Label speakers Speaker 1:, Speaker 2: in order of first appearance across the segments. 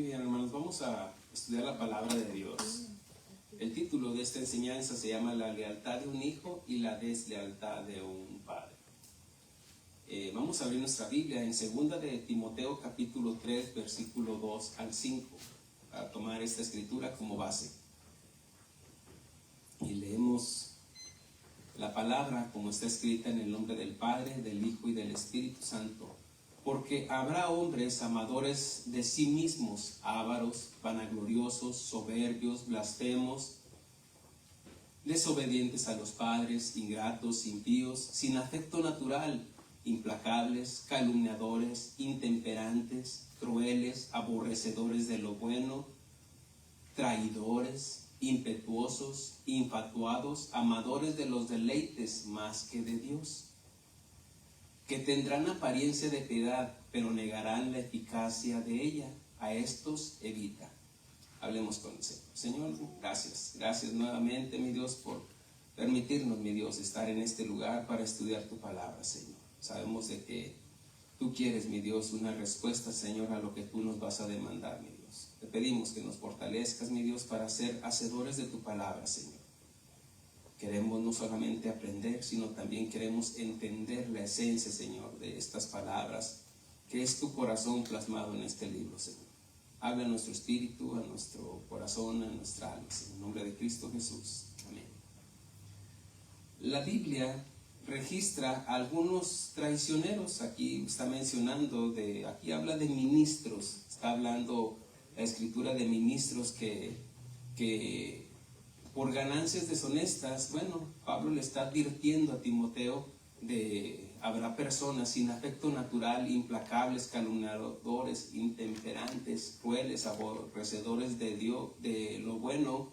Speaker 1: Muy bien, hermanos, vamos a estudiar la palabra de Dios. El título de esta enseñanza se llama La lealtad de un hijo y la deslealtad de un padre. Vamos a abrir nuestra Biblia en 2 de Timoteo capítulo 3, versículo 2 al 5, para tomar esta escritura como base. Y leemos la palabra como está escrita en el nombre del Padre, del Hijo y del Espíritu Santo. Porque habrá hombres amadores de sí mismos, ávaros, vanagloriosos, soberbios, blasfemos, desobedientes a los padres, ingratos, impíos, sin afecto natural, implacables, calumniadores, intemperantes, crueles, aborrecedores de lo bueno, traidores, impetuosos, infatuados, amadores de los deleites más que de Dios, que tendrán apariencia de piedad, pero negarán la eficacia de ella. A estos evita. Hablemos con el Señor. Señor, gracias. Gracias nuevamente, mi Dios, por permitirnos, mi Dios, estar en este lugar para estudiar tu palabra, Señor. Sabemos de que tú quieres, mi Dios, una respuesta, Señor, a lo que tú nos vas a demandar, mi Dios. Te pedimos que nos fortalezcas, mi Dios, para ser hacedores de tu palabra, Señor. Queremos no solamente aprender, sino también queremos entender la esencia, Señor, de estas palabras, que es tu corazón plasmado en este libro, Señor. Habla a nuestro espíritu, a nuestro corazón, a nuestra alma, en el nombre de Cristo Jesús. Amén. La Biblia registra a algunos traicioneros. Aquí está mencionando, aquí habla de ministros. Está hablando la escritura de ministros que por ganancias deshonestas, bueno, Pablo le está advirtiendo a Timoteo habrá personas sin afecto natural, implacables, calumniadores, intemperantes, crueles, aborrecedores de lo bueno,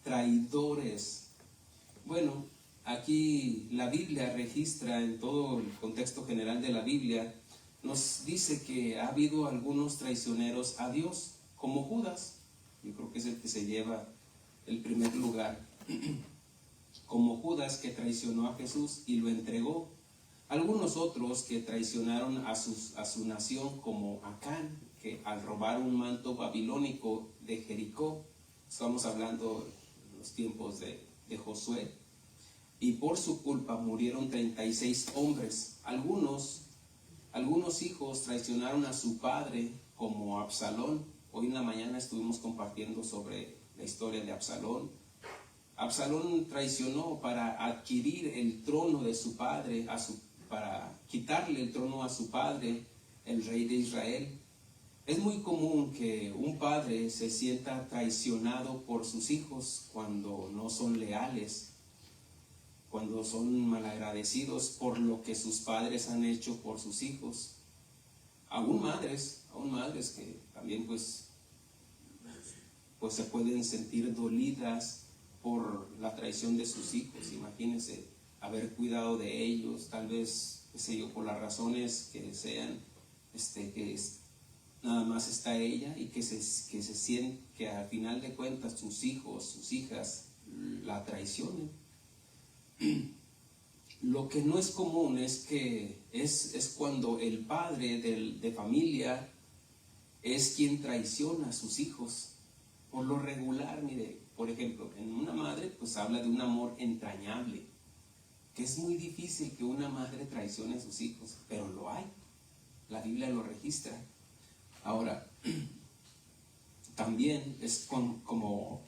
Speaker 1: traidores. Bueno, aquí la Biblia registra, en todo el contexto general de la Biblia, nos dice que ha habido algunos traicioneros a Dios, como Judas. Yo creo que es el que se lleva el primer lugar, como Judas, que traicionó a Jesús y lo entregó. Algunos otros que traicionaron a su nación, como Acán, que al robar un manto babilónico de Jericó, estamos hablando de los tiempos de Josué, y por su culpa murieron 36 hombres. Algunos hijos traicionaron a su padre, como Absalón. Hoy en la mañana estuvimos compartiendo sobre la historia de Absalón. Absalón traicionó para adquirir el trono de su padre, para quitarle el trono a su padre, el rey de Israel. Es muy común que un padre se sienta traicionado por sus hijos cuando no son leales, cuando son malagradecidos por lo que sus padres han hecho por sus hijos. Aún madres que también pues se pueden sentir dolidas por la traición de sus hijos. Imagínense haber cuidado de ellos, tal vez, qué sé yo, por las razones que sean, nada más está ella, y que se siente que al final de cuentas sus hijos, sus hijas la traicionen. Lo que no es común es que es cuando el padre de familia es quien traiciona a sus hijos. Por lo regular, mire, por ejemplo, en una madre pues habla de un amor entrañable, que es muy difícil que una madre traicione a sus hijos, pero lo hay. La Biblia lo registra. Ahora, también es como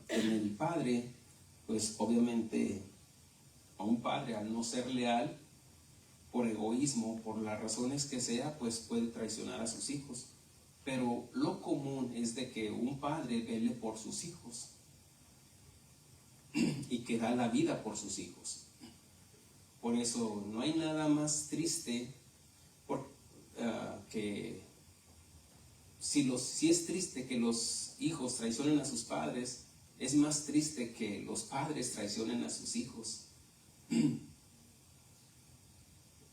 Speaker 1: en el padre, pues obviamente a un padre, al no ser leal, por egoísmo, por las razones que sea, pues puede traicionar a sus hijos. Pero lo común es de que un padre vele por sus hijos y que da la vida por sus hijos. Por eso no hay nada más triste que si es triste que los hijos traicionen a sus padres, es más triste que los padres traicionen a sus hijos.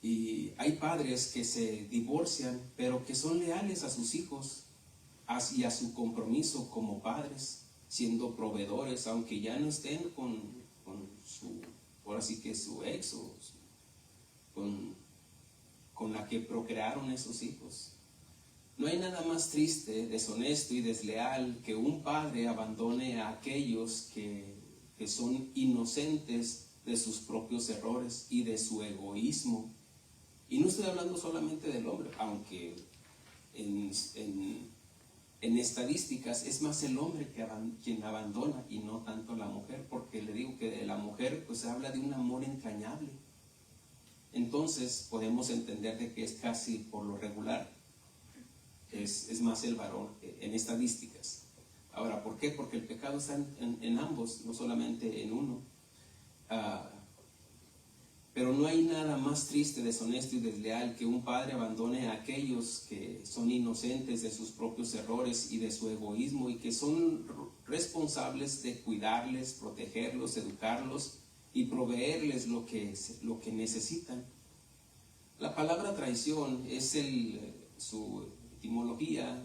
Speaker 1: Y hay padres que se divorcian, pero que son leales a sus hijos y a su compromiso como padres, siendo proveedores, aunque ya no estén con su, ahora sí que su ex con la que procrearon esos hijos. No hay nada más triste, deshonesto y desleal que un padre abandone a aquellos que son inocentes de sus propios errores y de su egoísmo. Y no estoy hablando solamente del hombre, aunque en estadísticas es más el hombre quien abandona y no tanto la mujer, porque le digo que de la mujer pues se habla de un amor entrañable. Entonces podemos entender de que es casi por lo regular es más el varón en estadísticas. Ahora, ¿por qué? Porque el pecado está en ambos, no solamente en uno. Pero no hay nada más triste, deshonesto y desleal que un padre abandone a aquellos que son inocentes de sus propios errores y de su egoísmo y que son responsables de cuidarles, protegerlos, educarlos y proveerles lo que necesitan. La palabra traición es su etimología,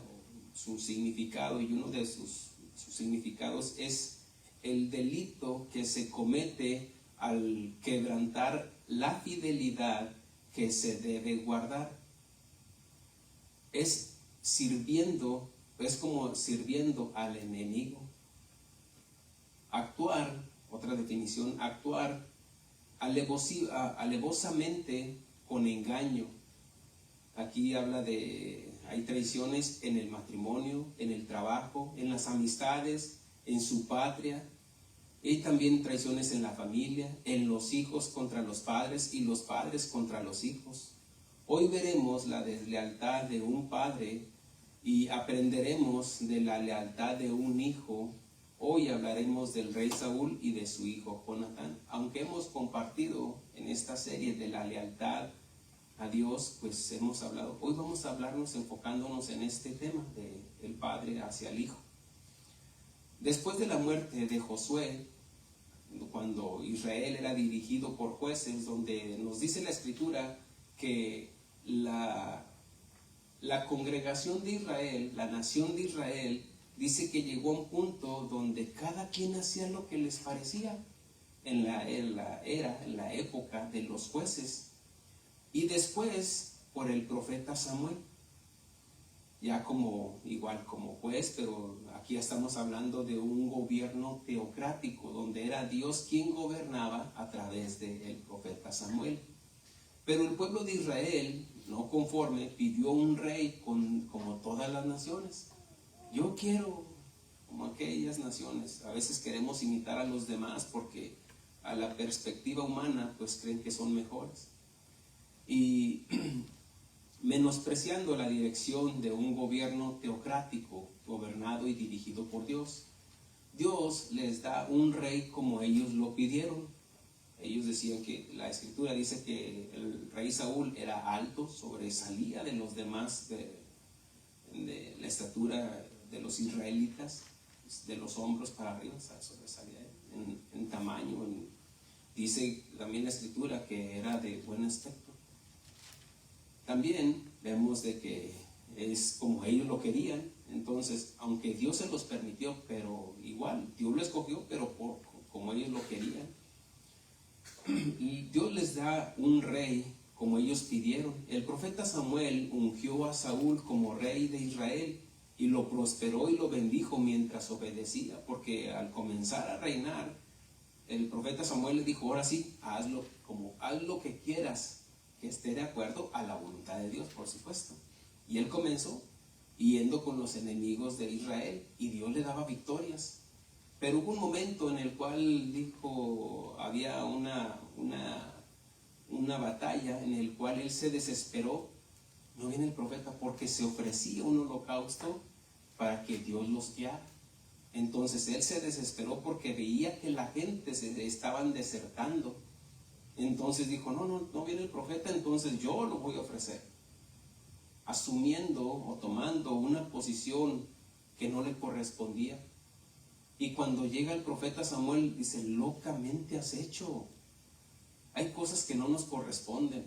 Speaker 1: su significado, y uno de sus significados es el delito que se comete al quebrantar la fidelidad que se debe guardar. Es como sirviendo al enemigo. Actuar, otra definición, actuar alevosamente con engaño. Aquí habla hay traiciones en el matrimonio, en el trabajo, en las amistades, en su patria. Y también traiciones en la familia, en los hijos contra los padres y los padres contra los hijos. Hoy veremos la deslealtad de un padre y aprenderemos de la lealtad de un hijo. Hoy hablaremos del rey Saúl y de su hijo Jonatán. Aunque hemos compartido en esta serie de la lealtad a Dios, pues hemos hablado. Hoy vamos a hablarnos enfocándonos en este tema del padre hacia el hijo. Después de la muerte de Josué, cuando Israel era dirigido por jueces, donde nos dice la Escritura que la congregación de Israel, la nación de Israel, dice que llegó a un punto donde cada quien hacía lo que les parecía en la época de los jueces. Y después por el profeta Samuel, ya igual como juez, pero aquí estamos hablando de un gobierno teocrático, donde era Dios quien gobernaba a través del profeta Samuel. Pero el pueblo de Israel, no conforme, pidió un rey como todas las naciones. Yo quiero como aquellas naciones. A veces queremos imitar a los demás porque a la perspectiva humana pues creen que son mejores. Y menospreciando la dirección de un gobierno teocrático, gobernado y dirigido por Dios. Dios les da un rey como ellos lo pidieron. Ellos decían que, la Escritura dice que el rey Saúl era alto, sobresalía de los demás de la estatura de los israelitas, de los hombros para arriba, sobresalía en tamaño. Dice también la Escritura que era de buen aspecto. También vemos de que es como ellos lo querían. Entonces, aunque Dios se los permitió, pero igual, Dios lo escogió, pero como ellos lo querían. Y Dios les da un rey como ellos pidieron. El profeta Samuel ungió a Saúl como rey de Israel y lo prosperó y lo bendijo mientras obedecía, porque al comenzar a reinar, el profeta Samuel le dijo: ahora sí, haz lo que quieras, que esté de acuerdo a la voluntad de Dios, por supuesto. Y él comenzó yendo con los enemigos de Israel y Dios le daba victorias. Pero hubo un momento en el cual había una batalla en el cual él se desesperó. No viene el profeta porque se ofrecía un holocausto para que Dios los guiara. Entonces él se desesperó porque veía que la gente se estaban desertando. Entonces dijo: no viene el profeta, entonces yo lo voy a ofrecer, asumiendo o tomando una posición que no le correspondía. Y cuando llega el profeta Samuel, dice: locamente has hecho. Hay cosas que no nos corresponden,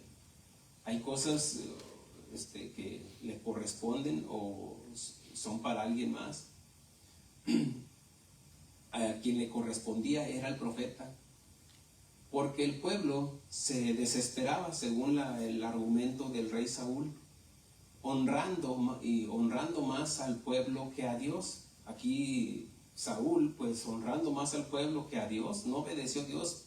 Speaker 1: hay cosas que le corresponden o son para alguien más. A quien le correspondía era el profeta, porque el pueblo se desesperaba según el argumento del rey Saúl. honrando más al pueblo que a Dios. Aquí Saúl, pues honrando más al pueblo que a Dios, no obedeció a Dios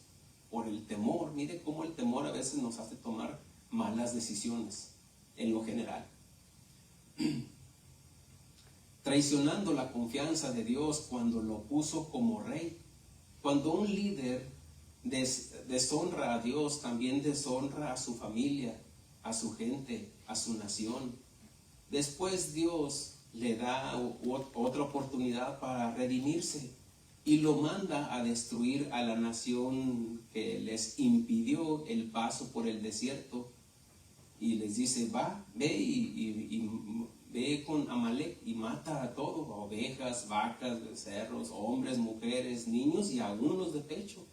Speaker 1: por el temor. Mire cómo el temor a veces nos hace tomar malas decisiones en lo general. Traicionando la confianza de Dios cuando lo puso como rey. Cuando un líder deshonra a Dios, también deshonra a su familia, a su gente, a su nación. Después Dios le da otra oportunidad para redimirse y lo manda a destruir a la nación que les impidió el paso por el desierto, y les dice: ve y ve con Amalek y mata a todos, ovejas, vacas, becerros, hombres, mujeres, niños y aún los de pecho,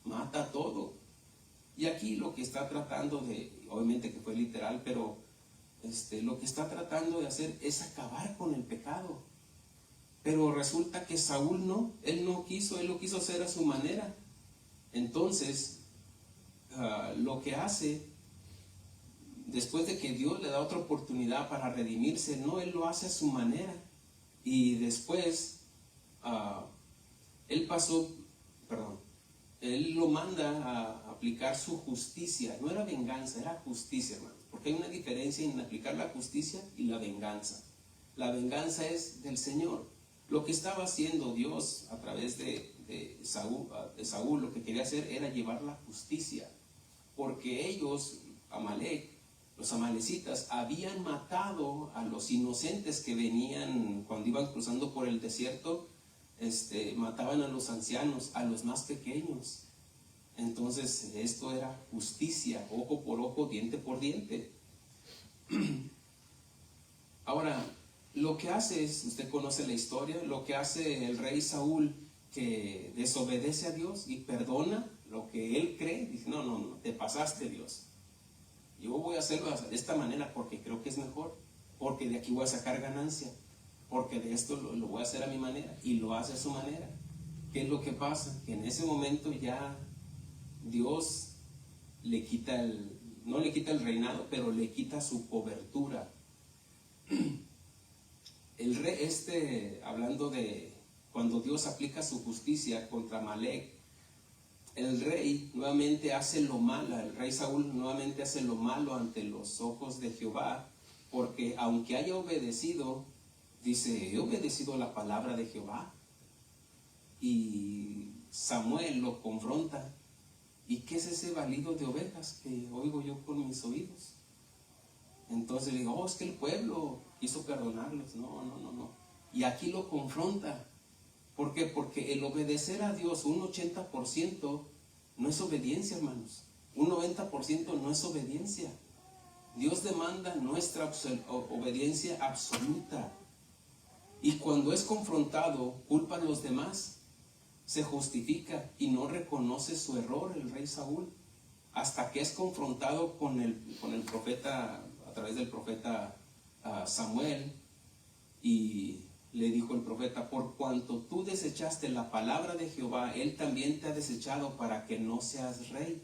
Speaker 1: mata a todo. Y aquí lo que está tratando de, obviamente que fue literal, pero lo que está tratando de hacer es acabar con el pecado. Pero resulta que Saúl él lo quiso hacer a su manera. Entonces, lo que hace, después de que Dios le da otra oportunidad para redimirse, él lo hace a su manera. Y después, él lo manda a aplicar su justicia. No era venganza, era justicia, hermanos. Porque hay una diferencia en aplicar la justicia y la venganza. La venganza es del Señor. Lo que estaba haciendo Dios a través de Saúl, lo que quería hacer era llevar la justicia. Porque ellos, los amalecitas, habían matado a los inocentes que venían cuando iban cruzando por el desierto. Mataban a los ancianos, a los más pequeños. Entonces esto era justicia, ojo por ojo, diente por diente. Ahora, lo que hace es, usted conoce la historia, lo que hace el rey Saúl, que desobedece a Dios y perdona lo que él cree. Dice: no, te pasaste, Dios. Yo voy a hacerlo de esta manera porque creo que es mejor, porque de aquí voy a sacar ganancia, porque de esto lo voy a hacer a mi manera, y lo hace a su manera. ¿Qué es lo que pasa? Que en ese momento ya Dios no le quita el reinado, pero le quita su cobertura. El rey, hablando de cuando Dios aplica su justicia contra Amalek, el rey nuevamente hace lo malo, el rey Saúl nuevamente hace lo malo ante los ojos de Jehová, porque aunque haya obedecido, dice: he obedecido la palabra de Jehová. Y Samuel lo confronta: ¿y qué es ese balido de ovejas que oigo yo con mis oídos? Entonces le digo: es que el pueblo quiso perdonarlos. No. Y aquí lo confronta. ¿Por qué? Porque el obedecer a Dios un 80% no es obediencia, hermanos. Un 90% no es obediencia. Dios demanda nuestra obediencia absoluta. Y cuando es confrontado, culpa a los demás, se justifica y no reconoce su error el rey Saúl, hasta que es confrontado con el profeta, a través del profeta Samuel, y le dijo el profeta: por cuanto tú desechaste la palabra de Jehová, él también te ha desechado para que no seas rey.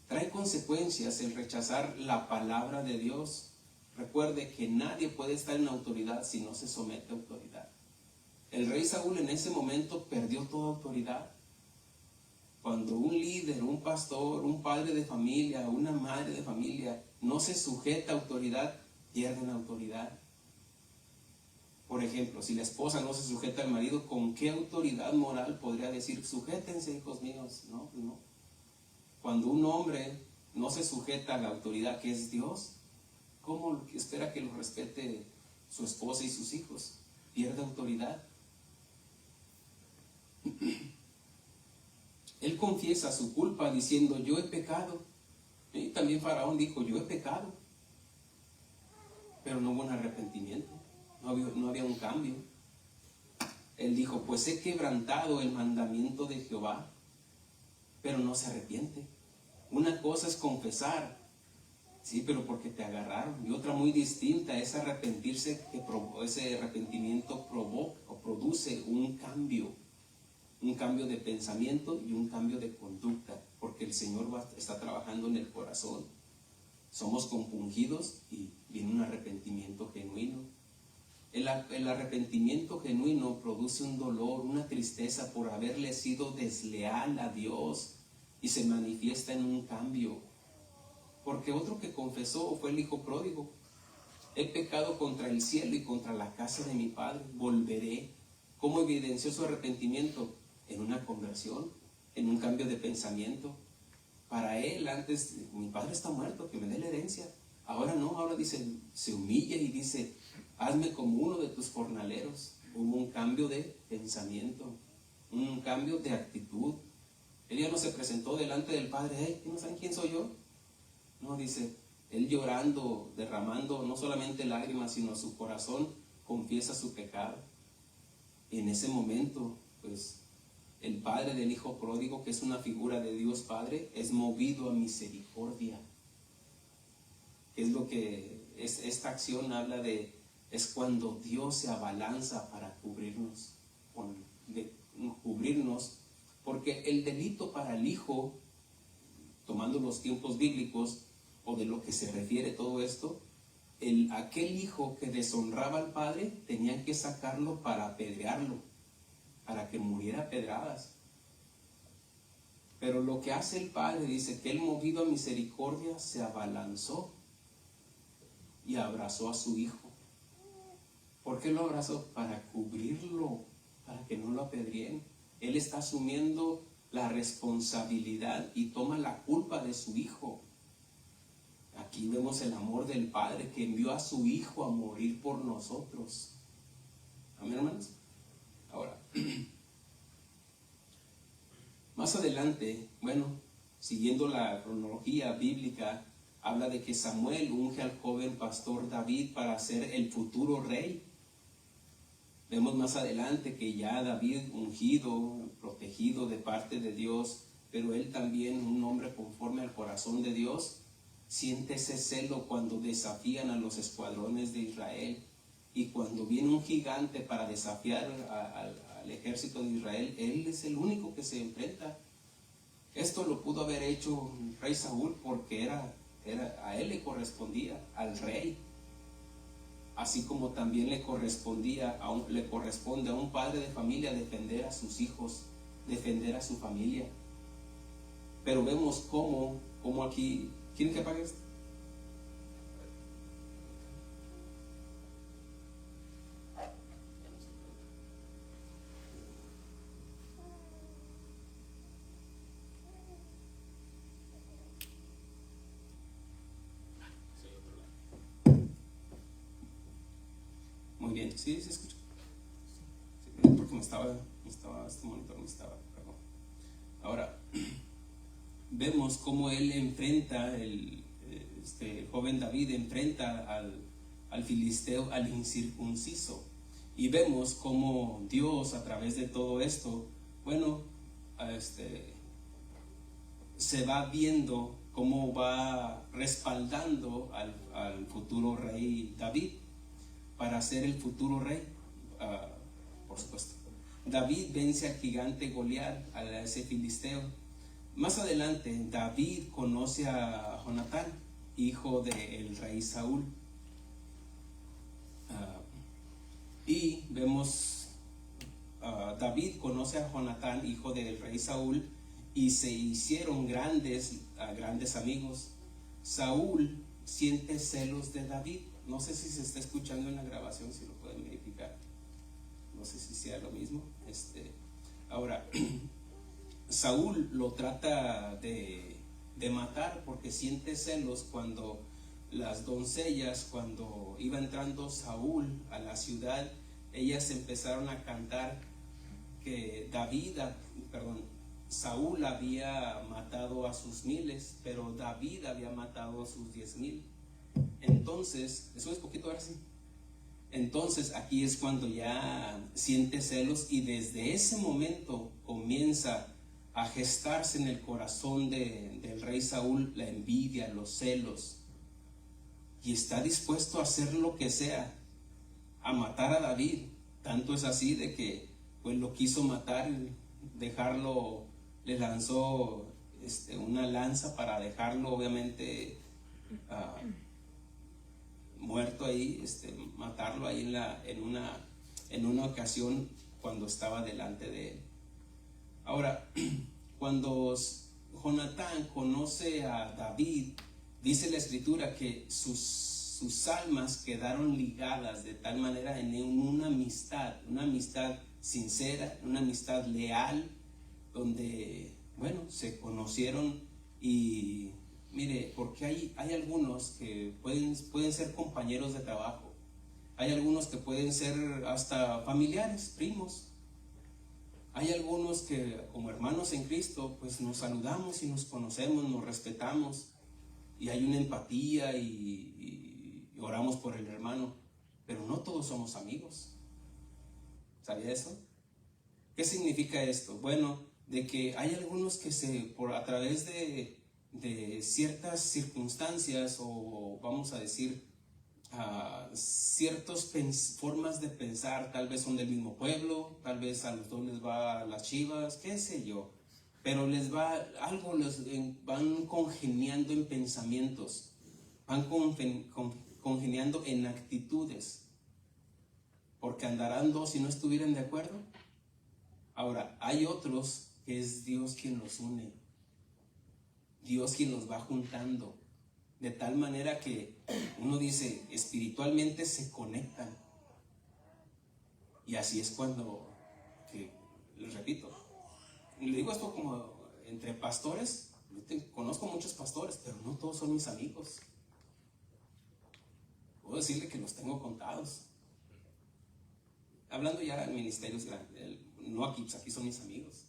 Speaker 1: Trae consecuencias el rechazar la palabra de Dios. Recuerde que nadie puede estar en autoridad si no se somete a autoridad. El rey Saúl en ese momento perdió toda autoridad. Cuando un líder, un pastor, un padre de familia, una madre de familia no se sujeta a autoridad, pierden autoridad. Por ejemplo, si la esposa no se sujeta al marido, ¿con qué autoridad moral podría decir: sujétense, hijos míos? No. Cuando un hombre no se sujeta a la autoridad que es Dios, ¿cómo espera que lo respete su esposa y sus hijos? Pierde autoridad. Él confiesa su culpa diciendo: yo he pecado. Y también Faraón dijo: yo he pecado. Pero no hubo un arrepentimiento, no había un cambio. Él dijo: pues he quebrantado el mandamiento de Jehová, pero no se arrepiente. Una cosa es confesar, sí, pero porque te agarraron. Y otra muy distinta es arrepentirse, que ese arrepentimiento provoca o produce un cambio de pensamiento y un cambio de conducta, porque el Señor está trabajando en el corazón. somos compungidos y viene un arrepentimiento genuino. El arrepentimiento genuino produce un dolor, una tristeza por haberle sido desleal a Dios y se manifiesta en un cambio. Porque otro que confesó fue el hijo pródigo. He pecado contra el cielo y contra la casa de mi padre, volveré. ¿Cómo evidenció su arrepentimiento? En una conversión, en un cambio de pensamiento. Para él antes, mi padre está muerto, que me dé la herencia. Ahora no, ahora dice, se humilla y dice, hazme como uno de tus jornaleros. Hubo un cambio de pensamiento, un cambio de actitud. Él ya no se presentó delante del Padre, hey, ¿no saben quién soy yo? No, dice, él llorando, derramando no solamente lágrimas, sino su corazón confiesa su pecado. Y en ese momento, pues, el padre del hijo pródigo, que es una figura de Dios Padre, es movido a misericordia. Es lo que esta acción habla de, es cuando Dios se abalanza para cubrirnos, porque el delito para el hijo, tomando los tiempos bíblicos, o de lo que se refiere todo esto, aquel hijo que deshonraba al padre, tenían que sacarlo para apedrearlo, para que muriera a pedradas. Pero lo que hace el padre, dice que él, movido a misericordia, se abalanzó y abrazó a su hijo. ¿Por qué lo abrazó? Para cubrirlo, para que no lo apedreen. Él está asumiendo la responsabilidad y toma la culpa de su hijo. Aquí vemos el amor del Padre que envió a su Hijo a morir por nosotros. Amén, hermanos. Ahora, más adelante, bueno, siguiendo la cronología bíblica, habla de que Samuel unge al joven pastor David para ser el futuro rey. Vemos más adelante que ya David, ungido, protegido de parte de Dios, pero él también, un hombre conforme al corazón de Dios, siente ese celo cuando desafían a los escuadrones de Israel, y cuando viene un gigante para desafiar al ejército de Israel, él es el único que se enfrenta. Esto lo pudo haber hecho el rey Saúl porque a él le correspondía, al rey, así como también le corresponde a un padre de familia defender a sus hijos, defender a su familia. Pero vemos cómo aquí, ¿quieren que apague esto? Muy bien, ¿sí se escucha? Sí, porque este monitor me estaba, perdón. Ahora, vemos cómo él enfrenta, el joven David enfrenta al filisteo, al incircunciso, y vemos cómo Dios a través de todo esto, bueno, se va viendo cómo va respaldando al futuro rey David para ser el futuro rey. Por supuesto, David vence al gigante Goliat, a ese filisteo. Más adelante, David conoce a Jonatán, hijo del rey Saúl. Y vemos, David conoce a Jonatán, hijo del rey Saúl, y se hicieron grandes amigos. Saúl siente celos de David. No sé si se está escuchando en la grabación, si lo pueden verificar. No sé si sea lo mismo. Ahora, Saúl lo trata de matar porque siente celos cuando las doncellas, cuando iba entrando Saúl a la ciudad, ellas empezaron a cantar que Saúl había matado a sus 1000, pero David había matado a sus 10,000. Entonces, eso es poquito ahora sí. Entonces aquí es cuando ya siente celos, y desde ese momento comienza a gestarse en el corazón del rey Saúl la envidia, los celos, y está dispuesto a hacer lo que sea, a matar a David. Tanto es así de que pues lo quiso matar, dejarlo, le lanzó una lanza para dejarlo obviamente ah, muerto ahí, matarlo ahí en una ocasión cuando estaba delante de él. Ahora, cuando Jonatán conoce a David, dice la escritura que sus almas quedaron ligadas de tal manera en una amistad sincera, una amistad leal, donde, bueno, se conocieron. Y mire, porque hay algunos que pueden ser compañeros de trabajo, hay algunos que pueden ser hasta familiares, primos, hay algunos que como hermanos en Cristo pues nos saludamos y nos conocemos, nos respetamos y hay una empatía y oramos por el hermano, pero no todos somos amigos. ¿Sabía eso? ¿Qué significa esto? Bueno, de que hay algunos que a través de ciertas circunstancias, o vamos a decir ciertas formas de pensar, tal vez son del mismo pueblo, tal vez a los dos les va las Chivas, qué sé yo, pero van congeniando en pensamientos, van congeniando en actitudes, porque andarán dos si no estuvieran de acuerdo. Ahora, hay otros que es Dios quien los une, Dios quien los va juntando, de tal manera que uno dice, espiritualmente se conectan. Y así es cuando, les repito, le digo esto como entre pastores, conozco muchos pastores, pero no todos son mis amigos. Puedo decirle que los tengo contados. Hablando ya en ministerios grandes, no aquí, pues aquí son mis amigos.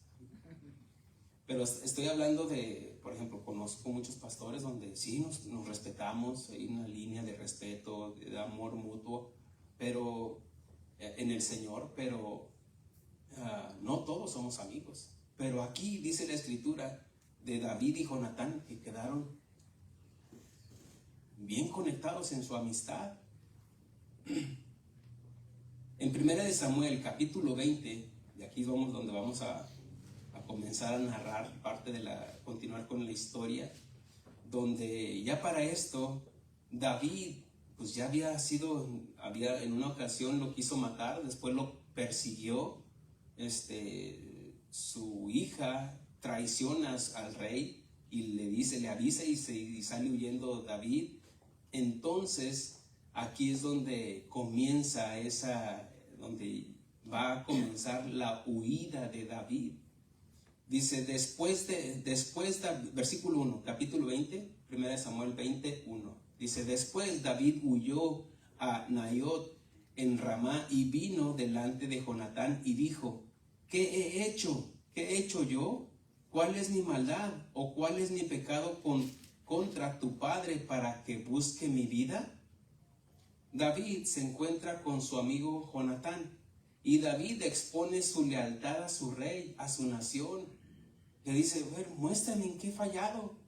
Speaker 1: Pero estoy hablando de, por ejemplo, conozco muchos pastores donde sí nos respetamos, hay una línea de respeto, de amor mutuo, pero en el Señor, pero no todos somos amigos. Pero aquí dice la escritura de David y Jonatán que quedaron bien conectados en su amistad. En 1 Samuel capítulo 20, y aquí vamos donde vamos a comenzar a narrar continuar con la historia, donde ya para esto David pues ya había en una ocasión lo quiso matar, después lo persiguió, su hija traiciona al rey y le avisa y sale huyendo David. Entonces aquí es donde donde va a comenzar la huida de David. Dice, versículo 1, capítulo 20, 1 Samuel 21. Dice, después David huyó a Naiot en Ramá y vino delante de Jonatán y dijo, ¿qué he hecho? ¿Qué he hecho yo? ¿Cuál es mi maldad o cuál es mi pecado contra tu padre para que busque mi vida? David se encuentra con su amigo Jonatán y David expone su lealtad a su rey, a su nación. Le dice, a ver, muéstrame en qué he fallado.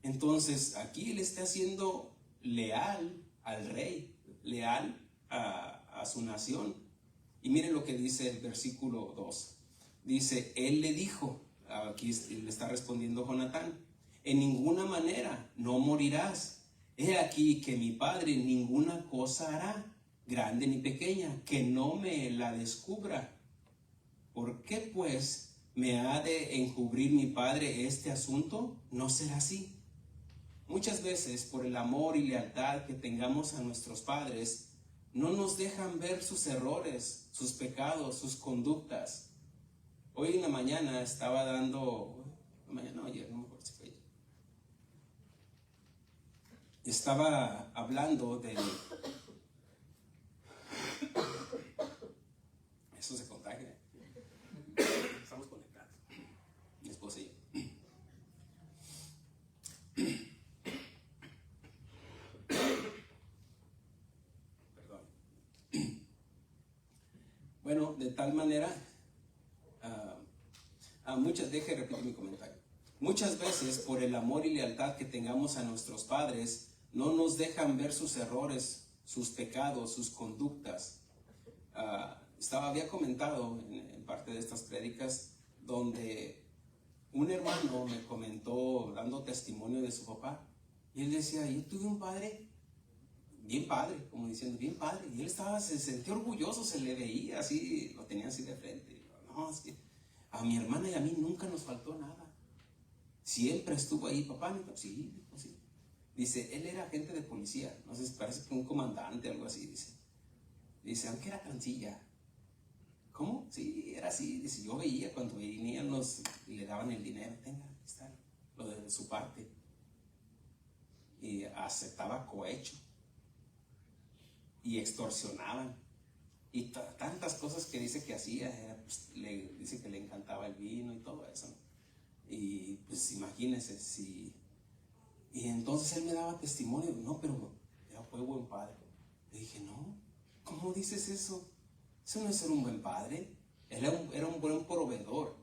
Speaker 1: Entonces aquí le está haciendo leal al rey, leal a su nación. Y miren lo que dice el versículo 2. Dice, él le dijo, aquí le está respondiendo Jonatán, en ninguna manera no morirás. He aquí que mi padre ninguna cosa hará, grande ni pequeña, que no me la descubra. ¿Por qué pues me ha de encubrir mi padre este asunto? No será así. Muchas veces por el amor y lealtad que tengamos a nuestros padres, no nos dejan ver sus errores, sus pecados, sus conductas. Hoy en la mañana estaba ayer, no me acuerdo si fue ayer. Estaba hablando de... Eso se contagia. Estamos conectados. Mi esposa y yo. Perdón. Bueno, de tal manera, deje repetir mi comentario. Muchas veces por el amor y lealtad que tengamos a nuestros padres, no nos dejan ver sus errores, sus pecados, sus conductas. Había comentado en parte de estas prédicas donde un hermano me comentó dando testimonio de su papá Y él decía, yo tuve un padre, bien padre, como diciendo, bien padre. Y él se sentía orgulloso, se le veía así, lo tenía así de frente. Y yo, no, es que a mi hermana y a mí nunca nos faltó nada. Siempre estuvo ahí, papá. Sí, dijo, sí. Dice, él era agente de policía, no sé, parece que un comandante, algo así, dice, aunque era cancilla. ¿Cómo? Sí, era así. Dice, yo veía cuando venían y le daban el dinero, tenga, aquí está, lo de su parte. Y aceptaba cohecho. Y extorsionaban. Y tantas cosas que dice que hacía, pues, dice que le encantaba el vino y todo eso, ¿no? Y pues imagínense si... Y entonces él me daba testimonio, no, pero fue buen padre. Le dije, no, ¿cómo dices eso? Eso no es ser un buen padre. Él era un buen proveedor,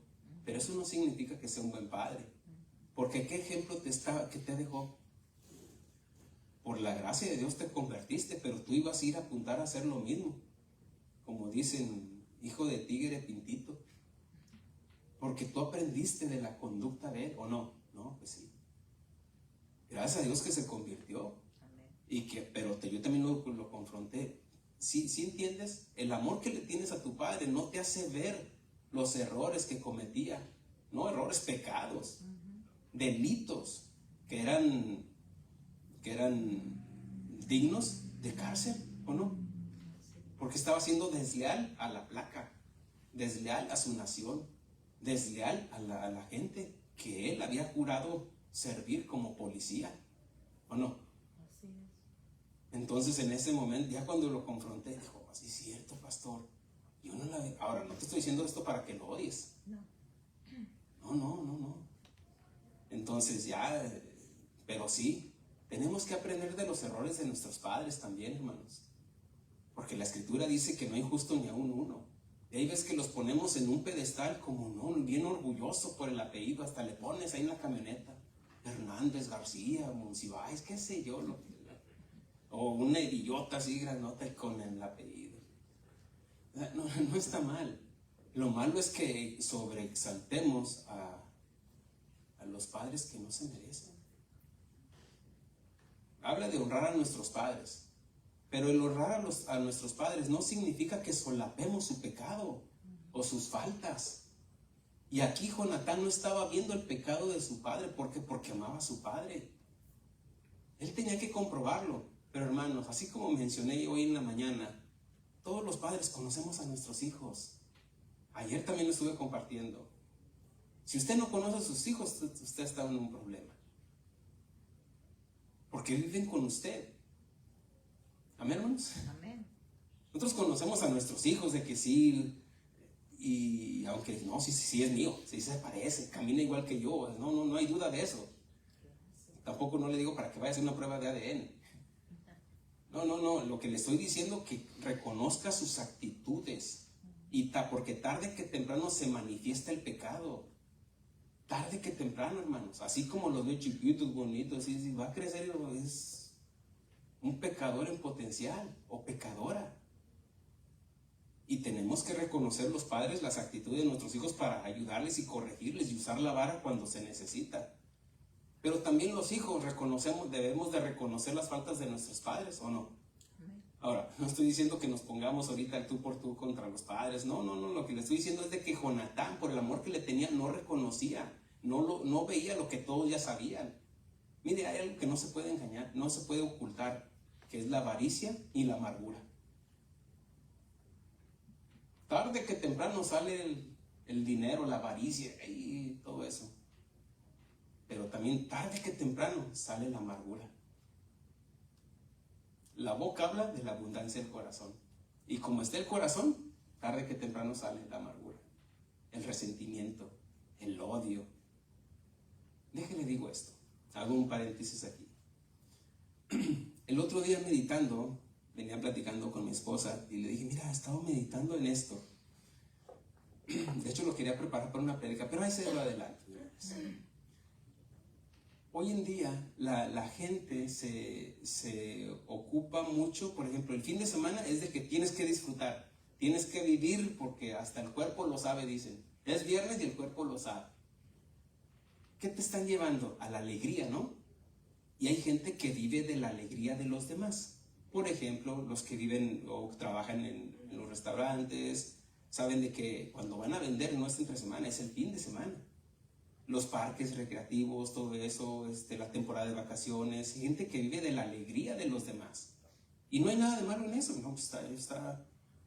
Speaker 1: pero eso no significa que sea un buen padre. Porque ¿qué ejemplo que te dejó? Por la gracia de Dios te convertiste, pero tú ibas a ir a apuntar a hacer lo mismo. Como dicen, hijo de tigre pintito. Porque tú aprendiste de la conducta de él, ¿o no? No, pues sí. Gracias a Dios que se convirtió. Amén. Pero yo también lo confronté. ¿Sí entiendes? El amor que le tienes a tu padre no te hace ver los errores que cometía. No errores, pecados. Delitos que eran dignos de cárcel, ¿o no? Porque estaba siendo desleal a la placa, desleal a su nación, desleal a la gente que él había jurado servir como policía, ¿o no? Así es. Entonces en ese momento, ya cuando lo confronté, dijo, así es cierto, pastor, yo no la veo. Ahora, no te estoy diciendo esto para que lo odies. No. Entonces pero sí, tenemos que aprender de los errores de nuestros padres también, hermanos. Porque la Escritura dice que no hay justo ni aún uno. Y ahí ves que los ponemos en un pedestal como bien orgulloso por el apellido. Hasta le pones ahí en la camioneta Hernández, García, Monsiváis, qué sé yo. O una idiota así granota con el apellido. No está mal. Lo malo es que sobreexaltemos a los padres que no se merecen. Habla de honrar a nuestros padres. Pero el honrar a nuestros padres no significa que solapemos su pecado o sus faltas. Y aquí Jonatán no estaba viendo el pecado de su padre porque amaba a su padre. Él tenía que comprobarlo. Pero hermanos, así como mencioné hoy en la mañana, todos los padres conocemos a nuestros hijos. Ayer también lo estuve compartiendo. Si usted no conoce a sus hijos, usted está en un problema. Porque viven con usted. Amén, hermanos. Amén. Nosotros conocemos a nuestros hijos de que sí, y aunque no, sí es mío, sí se parece, camina igual que yo, no hay duda de eso. Tampoco no le digo para que vaya a hacer una prueba de ADN. No, lo que le estoy diciendo es que reconozca sus actitudes, porque tarde que temprano se manifiesta el pecado. Tarde que temprano, hermanos, así como los ve chiquitos, bonitos, y va a crecer y es un pecador en potencial o pecadora. Y tenemos que reconocer los padres las actitudes de nuestros hijos para ayudarles y corregirles y usar la vara cuando se necesita. Pero también los hijos debemos de reconocer las faltas de nuestros padres, ¿o no? Ahora, no estoy diciendo que nos pongamos ahorita el tú por tú contra los padres. No, lo que le estoy diciendo es de que Jonatán, por el amor que le tenía, no reconocía, no veía lo que todos ya sabían. Mire, hay algo que no se puede engañar, no se puede ocultar, que es la avaricia y la amargura. Tarde que temprano sale el dinero, la avaricia y todo eso. Pero también tarde que temprano sale la amargura. La boca habla de la abundancia del corazón. Y como está el corazón, tarde que temprano sale la amargura, el resentimiento, el odio. Déjele digo esto, hago un paréntesis aquí. El otro día meditando, venía platicando con mi esposa y le dije, mira, he estado meditando en esto. De hecho lo quería preparar para una prédica, pero ahí se lo adelanto. Hoy en día la gente se ocupa mucho, por ejemplo, el fin de semana es de que tienes que disfrutar, tienes que vivir porque hasta el cuerpo lo sabe, dicen. Es viernes y el cuerpo lo sabe. ¿Qué te están llevando? A la alegría, ¿no? Y hay gente que vive de la alegría de los demás. Por ejemplo, los que viven o trabajan en los restaurantes, saben de que cuando van a vender no es entre semana, es el fin de semana. Los parques recreativos, todo eso, la temporada de vacaciones, gente que vive de la alegría de los demás. Y no hay nada de malo en eso, ¿no?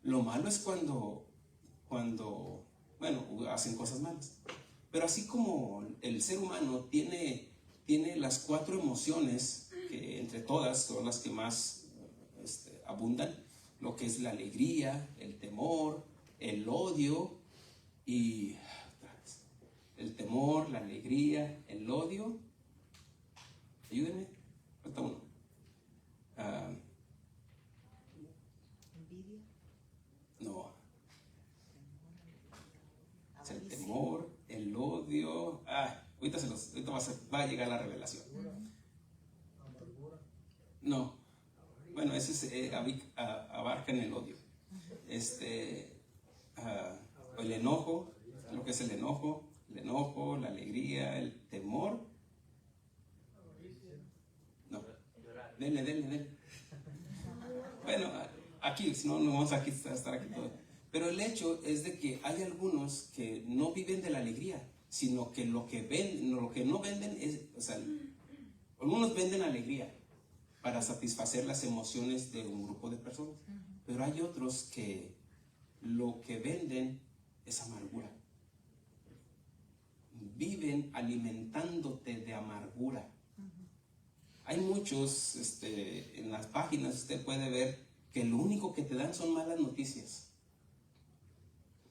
Speaker 1: Lo malo es cuando, bueno, hacen cosas malas. Pero así como el ser humano tiene las 4 emociones, que entre todas son las que más abundan, lo que es la alegría, el temor, el odio y el temor, la alegría, el odio. Ayúdenme, falta uno.
Speaker 2: Envidia.
Speaker 1: No. Es el temor, el odio. Ahorita va a llegar la revelación. No. Bueno, ese abarca en el odio. El enojo, lo que es el enojo, la alegría, el temor. No. Denle. Bueno, aquí, si no, no vamos a estar aquí todo. Pero el hecho es de que hay algunos que no viven de la alegría, sino que lo que no venden es, algunos venden alegría para satisfacer las emociones de un grupo de personas, pero hay otros que lo que venden es amargura. Viven alimentándote de amargura. Hay muchos, en las páginas usted puede ver que lo único que te dan son malas noticias.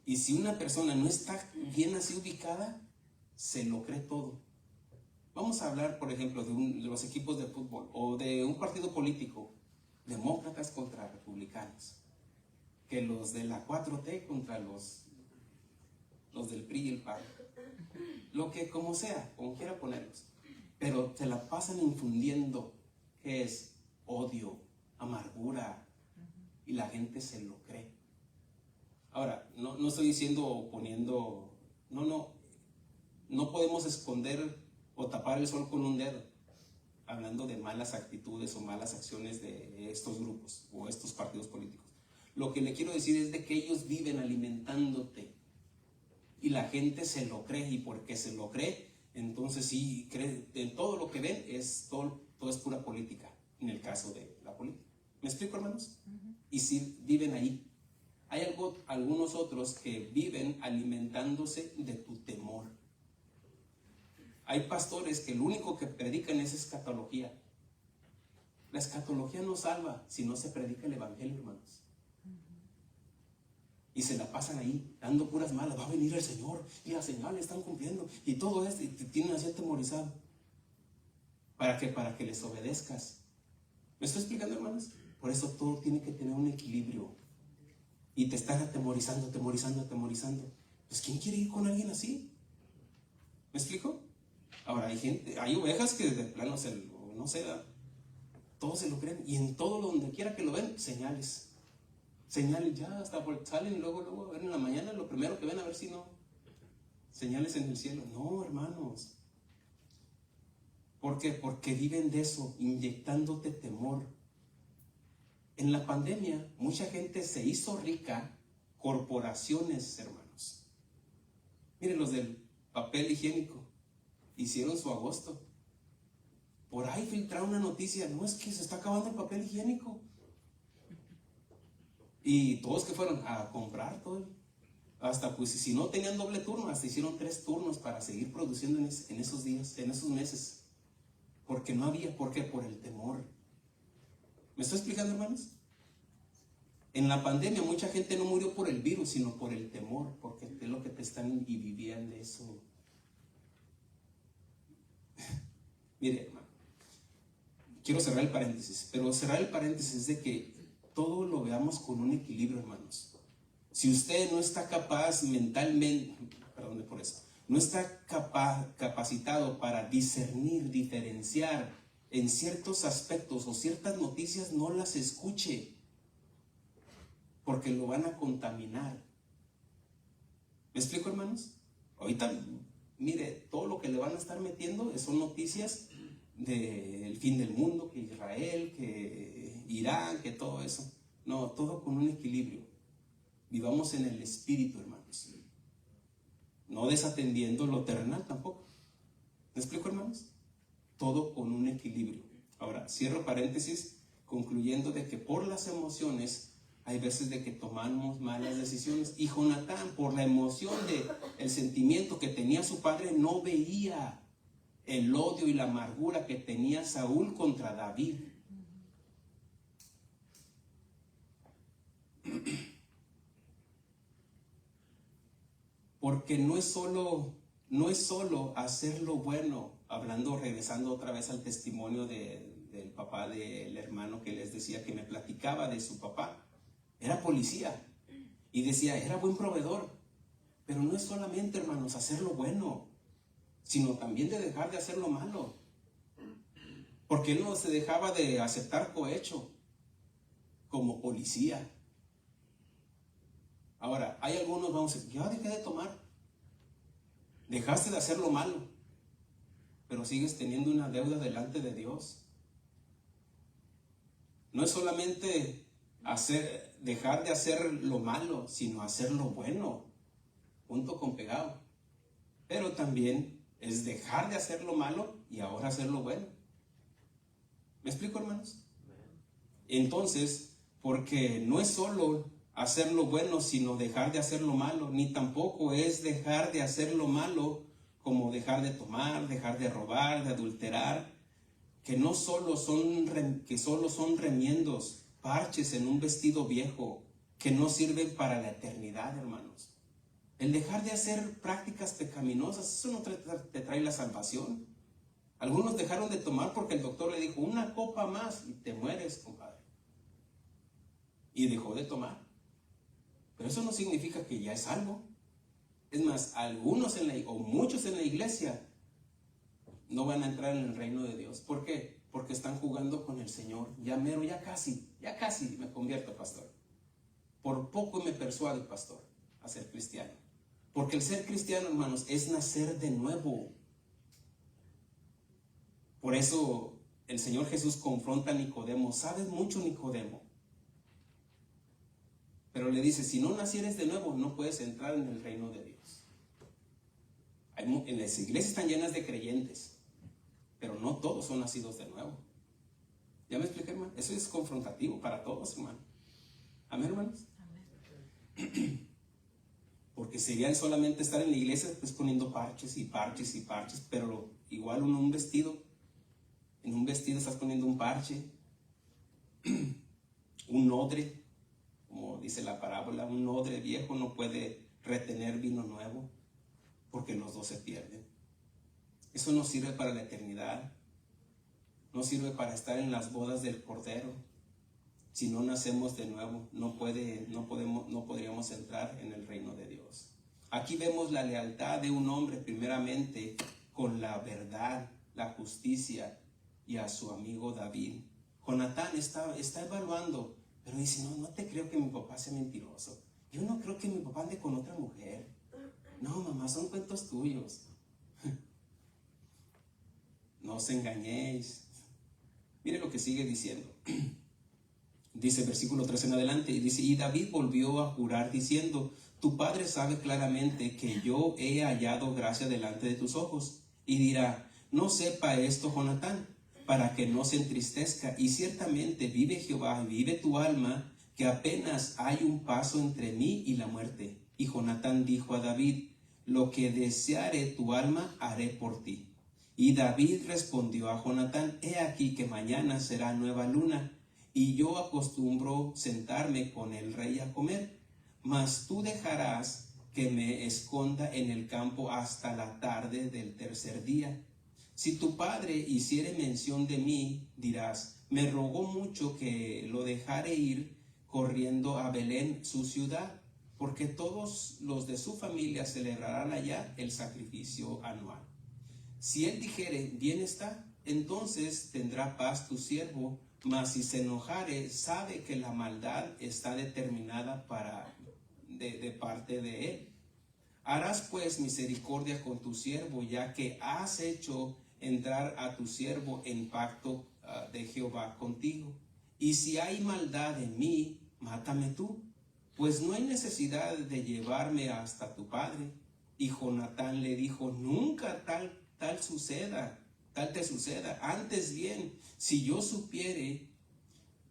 Speaker 1: Y si una persona no está bien así ubicada, se lo cree todo. Vamos a hablar, por ejemplo, de los equipos de fútbol o de un partido político, demócratas contra republicanos, que los de la 4T contra los del PRI y el PAN, lo que como sea, como quiera ponerlos, pero te la pasan infundiendo, ¿qué es? Odio, amargura, y la gente se lo cree. Ahora, no estoy diciendo o poniendo, no podemos esconder o tapar el sol con un dedo, hablando de malas actitudes o malas acciones de estos grupos o estos partidos políticos. Lo que le quiero decir es de que ellos viven alimentándote y la gente se lo cree, y porque se lo cree, entonces sí cree en todo lo que ven, todo es pura política, en el caso de la política. ¿Me explico, hermanos? Y sí viven ahí. Hay algunos otros que viven alimentándose de tu temor. Hay pastores que lo único que predican es escatología. La escatología no salva si no se predica el evangelio, hermanos. Y se la pasan ahí, dando puras malas. Va a venir el Señor y las señales están cumpliendo y todo esto, y te tienen así atemorizado. ¿Para qué? Para que les obedezcas. ¿Me estoy explicando, hermanos? Por eso todo tiene que tener un equilibrio. Y te están atemorizando. Pues ¿quién quiere ir con alguien así? ¿Me explico? Ahora hay ovejas que de plano no se da. Todos se lo creen. Y en todo donde quiera que lo ven, señales, ya hasta salen luego a ver en la mañana, lo primero que ven a ver si no. Señales en el cielo. No, hermanos. ¿Por qué? Porque viven de eso, inyectándote temor. En la pandemia, mucha gente se hizo rica, corporaciones, hermanos. Miren, los del papel higiénico hicieron su agosto. Por ahí filtraron una noticia, no, es que se está acabando el papel higiénico. Y todos que fueron a comprar todo, hasta pues si no tenían doble turno, hasta hicieron 3 turnos para seguir produciendo en esos días, en esos meses. Porque no había, ¿por qué? Por el temor. ¿Me estoy explicando, hermanos? En la pandemia mucha gente no murió por el virus, sino por el temor, porque es lo que te están y vivían de eso. Mire, hermano, quiero cerrar el paréntesis, pero cerrar el paréntesis es de que todo lo veamos con un equilibrio, hermanos. Si usted no está capaz mentalmente, perdón por eso, no está capacitado para discernir, diferenciar en ciertos aspectos o ciertas noticias, no las escuche, porque lo van a contaminar. ¿Me explico, hermanos? Ahorita, mire, todo lo que le van a estar metiendo son noticias del fin del mundo, que Israel, que Irán, que todo eso. No, todo con un equilibrio. Vivamos en el espíritu, hermanos. No desatendiendo lo terrenal tampoco. ¿Me explico, hermanos? Todo con un equilibrio. Ahora, cierro paréntesis, concluyendo de que por las emociones hay veces de que tomamos malas decisiones. Y Jonatán, por la emoción el sentimiento que tenía su padre, no veía el odio y la amargura que tenía Saúl contra David. Porque no es solo hacer lo bueno, regresando otra vez al testimonio del papá del hermano que les decía, que me platicaba de su papá. Era policía y decía, era buen proveedor. Pero no es solamente, hermanos, hacer lo bueno, sino también de dejar de hacer lo malo. Porque él no se dejaba de aceptar cohecho como policía. Ahora, hay algunos, vamos a decir, ya dejé de tomar. Dejaste de hacer lo malo, pero sigues teniendo una deuda delante de Dios. No es solamente dejar de hacer lo malo, sino hacer lo bueno, junto con pegado. Pero también es dejar de hacer lo malo y ahora hacer lo bueno. ¿Me explico, hermanos? Entonces, porque no es solo hacer lo bueno, sino dejar de hacer lo malo, ni tampoco es dejar de hacer lo malo como dejar de tomar, dejar de robar, de adulterar, que solo son remiendos, parches en un vestido viejo, que no sirven para la eternidad, hermanos. El dejar de hacer prácticas pecaminosas, eso no te trae la salvación. Algunos dejaron de tomar porque el doctor le dijo, una copa más y te mueres, compadre. Y dejó de tomar. Pero eso no significa que ya es salvo. Es más, muchos en la iglesia no van a entrar en el reino de Dios. ¿Por qué? Porque están jugando con el Señor. Ya casi me convierto, pastor. Por poco me persuado, pastor, a ser cristiano. Porque el ser cristiano, hermanos, es nacer de nuevo. Por eso el Señor Jesús confronta a Nicodemo. ¿Sabes mucho, Nicodemo? Pero le dice, si no nacieres de nuevo, no puedes entrar en el reino de Dios. En las iglesias están llenas de creyentes, pero no todos son nacidos de nuevo. ¿Ya me expliqué, hermano? Eso es confrontativo para todos, hermano. ¿Amén, hermanos? Amén. Porque serían solamente estar en la iglesia pues poniendo parches y parches y parches, pero igual en un vestido estás poniendo un parche, un odre, como dice la parábola, un odre viejo no puede retener vino nuevo, porque los dos se pierden. Eso no sirve para la eternidad, no sirve para estar en las bodas del Cordero. Si no nacemos de nuevo, no podríamos entrar en el reino de Dios. Aquí vemos la lealtad de un hombre, primeramente, con la verdad, la justicia, y a su amigo David. Jonatán está evaluando, pero dice, no te creo que mi papá sea mentiroso. Yo no creo que mi papá ande con otra mujer. No, mamá, son cuentos tuyos. No os engañéis. Mire lo que sigue diciendo. Dice versículo 3 en adelante, y dice, y David volvió a jurar diciendo, tu padre sabe claramente que yo he hallado gracia delante de tus ojos. Y dirá, no sepa esto Jonatán, para que no se entristezca. Y ciertamente vive Jehová y vive tu alma, que apenas hay un paso entre mí y la muerte. Y Jonatán dijo a David, lo que deseare tu alma haré por ti. Y David respondió a Jonatán, he aquí que mañana será nueva luna, y yo acostumbro sentarme con el rey a comer, mas tú dejarás que me esconda en el campo hasta la tarde del tercer día. Si tu padre hiciere mención de mí, dirás, me rogó mucho que lo dejare ir corriendo a Belén, su ciudad, porque todos los de su familia celebrarán allá el sacrificio anual. Si él dijere, bien está, entonces tendrá paz tu siervo, mas si se enojare, sabe que la maldad está determinada de parte de él. Harás pues misericordia con tu siervo, ya que has hecho entrar a tu siervo en pacto de Jehová contigo. Y si hay maldad en mí, mátame tú, pues no hay necesidad de llevarme hasta tu padre. Y Jonatán le dijo, nunca tal te suceda. Antes bien, si yo supiere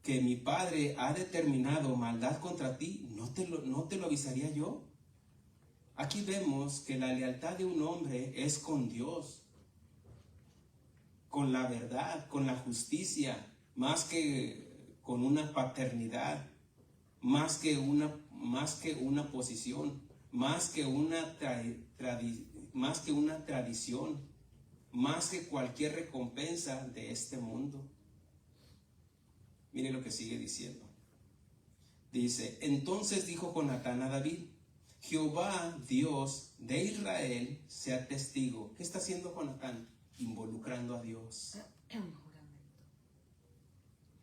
Speaker 1: que mi padre ha determinado maldad contra ti, ¿no te lo avisaría yo? Aquí vemos que la lealtad de un hombre es con Dios, con la verdad, con la justicia, más que con una paternidad, más que una posición, más que una tradición, más que cualquier recompensa de este mundo. Mire lo que sigue diciendo. Dice, entonces dijo Jonatán a David, Jehová, Dios de Israel, sea testigo. ¿Qué está haciendo Jonatán? Involucrando a Dios.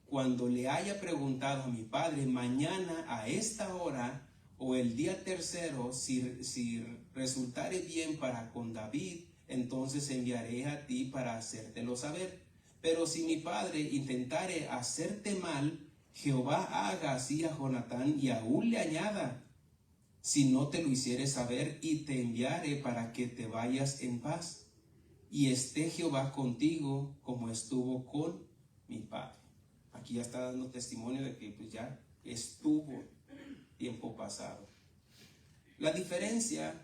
Speaker 1: Cuando le haya preguntado a mi padre mañana a esta hora o el día tercero, si resultare bien para con David, entonces enviaré a ti para hacértelo saber. Pero si mi padre intentare hacerte mal, Jehová haga así a Jonatán y aún le añada, si no te lo hiciere saber, y te enviaré para que te vayas en paz. Y esté Jehová contigo como estuvo con mi padre. Aquí ya está dando testimonio de que pues ya estuvo tiempo pasado. La diferencia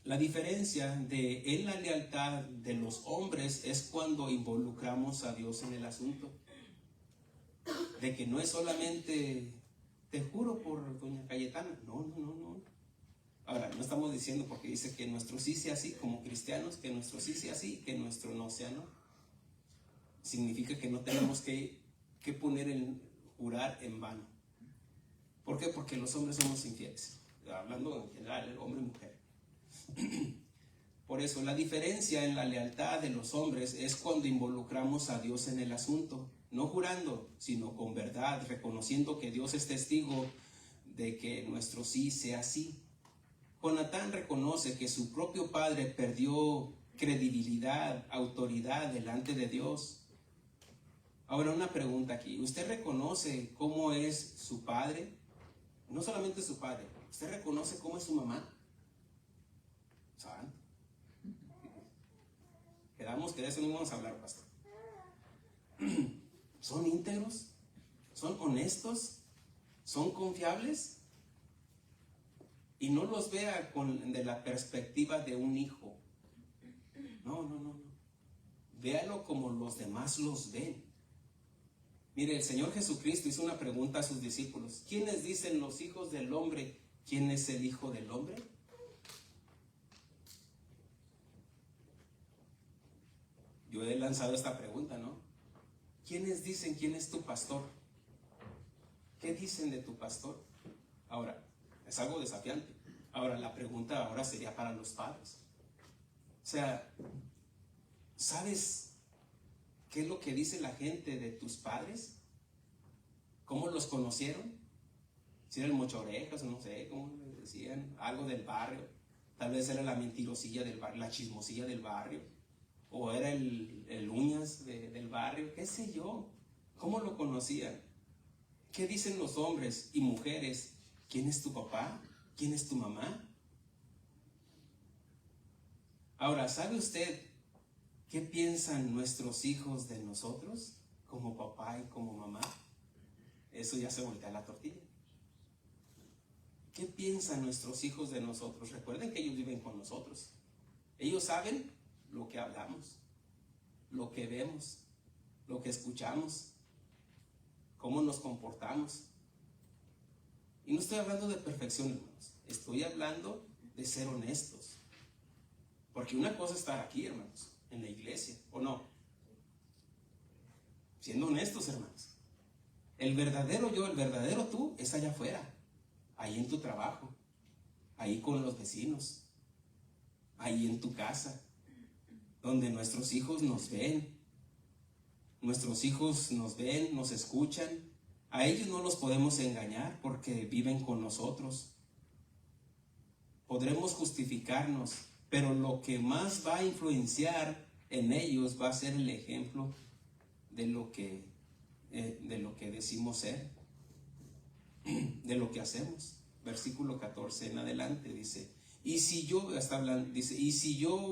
Speaker 1: de en la lealtad de los hombres es cuando involucramos a Dios en el asunto. De que no es solamente, te juro por doña Cayetana. No. Ahora, no estamos diciendo porque dice que nuestro sí sea así, como cristianos, que nuestro sí sea así, que nuestro no sea no. Significa que no tenemos que poner el jurar en vano. ¿Por qué? Porque los hombres somos infieles. Hablando en general, el hombre y mujer. Por eso, la diferencia en la lealtad de los hombres es cuando involucramos a Dios en el asunto. No jurando, sino con verdad, reconociendo que Dios es testigo de que nuestro sí sea sí. Jonatán reconoce que su propio padre perdió credibilidad, autoridad delante de Dios. Ahora una pregunta aquí. ¿Usted reconoce cómo es su padre? No solamente su padre. ¿Usted reconoce cómo es su mamá? ¿Saben? Quedamos que de eso no vamos a hablar, pastor. ¿Son íntegros? ¿Son honestos? ¿Son confiables? Y no los vea de la perspectiva de un hijo. No. Véalo como los demás los ven. Mire, el Señor Jesucristo hizo una pregunta a sus discípulos. ¿Quiénes dicen los hijos del hombre? ¿Quién es el hijo del hombre? Yo he lanzado esta pregunta, ¿no? ¿Quiénes dicen quién es tu pastor? ¿Qué dicen de tu pastor? Ahora, es algo desafiante. Ahora, la pregunta ahora sería para los padres. O sea, ¿sabes qué es lo que dice la gente de tus padres? ¿Cómo los conocieron? Si era el mocha orejas, no sé, cómo les decían, algo del barrio. Tal vez era la mentirosilla del barrio, la chismosilla del barrio. O era el uñas del barrio, qué sé yo. ¿Cómo lo conocían? ¿Qué dicen los hombres y mujeres? ¿Quién es tu papá? ¿Quién es tu mamá? Ahora, ¿sabe usted qué piensan nuestros hijos de nosotros como papá y como mamá? Eso ya se voltea la tortilla. ¿Qué piensan nuestros hijos de nosotros? Recuerden que ellos viven con nosotros. Ellos saben lo que hablamos, lo que vemos, lo que escuchamos, cómo nos comportamos. Y no estoy hablando de perfección, hermanos. Estoy hablando de ser honestos. Porque una cosa es estar aquí, hermanos, en la iglesia, ¿o no? Siendo honestos, hermanos. El verdadero yo, el verdadero tú, es allá afuera. Ahí en tu trabajo. Ahí con los vecinos. Ahí en tu casa. Donde nuestros hijos nos ven. Nuestros hijos nos ven, nos escuchan. A ellos no los podemos engañar porque viven con nosotros. Podremos justificarnos, pero lo que más va a influenciar en ellos va a ser el ejemplo de lo que decimos ser, de lo que hacemos. Versículo 14 en adelante dice, y si yo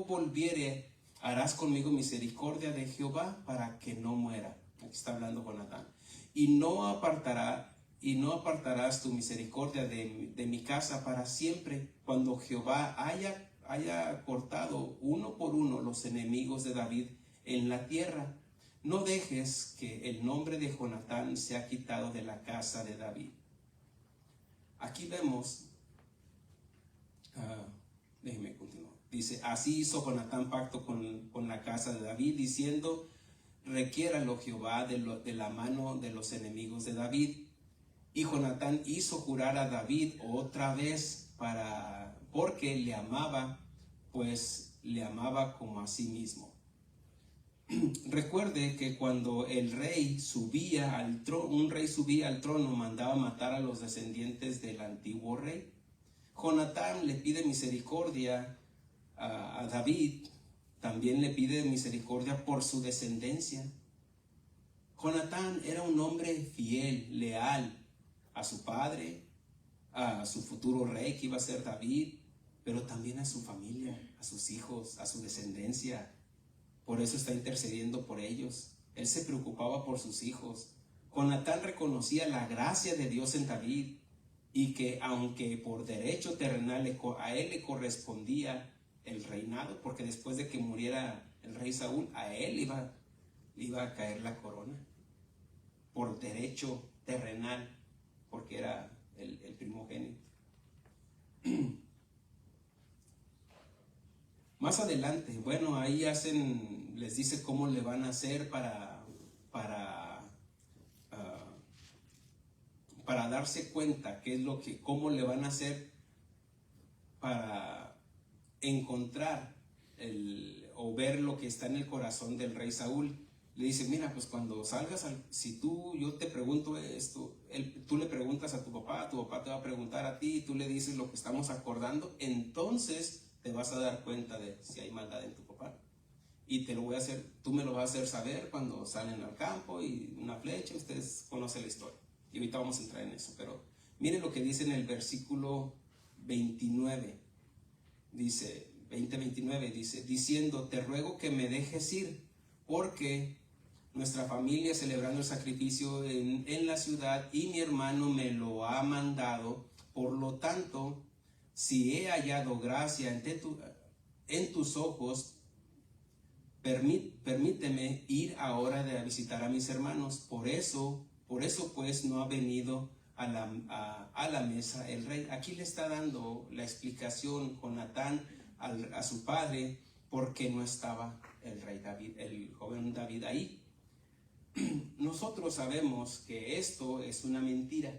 Speaker 1: volviere, harás conmigo misericordia de Jehová para que no muera. Aquí está hablando Jonatán. Y no apartarás tu misericordia de mi casa para siempre, cuando Jehová haya cortado uno por uno los enemigos de David en la tierra. No dejes que el nombre de Jonatán sea quitado de la casa de David. Aquí vemos, déjeme continuar. Dice, así hizo Jonatán pacto con la casa de David, diciendo, requiéralo Jehová de la mano de los enemigos de David. Y Jonatán hizo jurar a David otra vez porque le amaba, pues le amaba como a sí mismo. Recuerde que cuando el rey subía al trono, mandaba matar a los descendientes del antiguo rey. Jonatán le pide misericordia a David, también le pide misericordia por su descendencia. Jonatán era un hombre fiel, leal a su padre, a su futuro rey que iba a ser David, pero también a su familia, a sus hijos, a su descendencia. Por eso está intercediendo por ellos. Él se preocupaba por sus hijos. Jonatán reconocía la gracia de Dios en David y que aunque por derecho terrenal a él le correspondía el reinado, porque después de que muriera el rey Saúl, a él iba a caer la corona por derecho terrenal, porque era el primogénito. Más adelante, bueno, ahí les dice cómo le van a hacer para darse cuenta cómo le van a hacer para encontrar o ver lo que está en el corazón del rey Saúl. Le dice, mira, pues cuando salgas, yo te pregunto esto, tú le preguntas a tu papá te va a preguntar a ti, y tú le dices lo que estamos acordando, entonces te vas a dar cuenta de si hay maldad en tu papá. Y tú me lo vas a hacer saber cuando salen al campo y una flecha, ustedes conocen la historia. Y ahorita vamos a entrar en eso, pero miren lo que dice en el versículo 29. Dice, 29, diciendo, te ruego que me dejes ir, porque nuestra familia celebrando el sacrificio en la ciudad y mi hermano me lo ha mandado. Por lo tanto, si he hallado gracia en tus ojos, permíteme ir ahora a visitar a mis hermanos. Por eso pues no ha venido a la mesa el rey. Aquí le está dando la explicación Jonatán a su padre porque no estaba el rey David, el joven David ahí. Nosotros sabemos que esto es una mentira,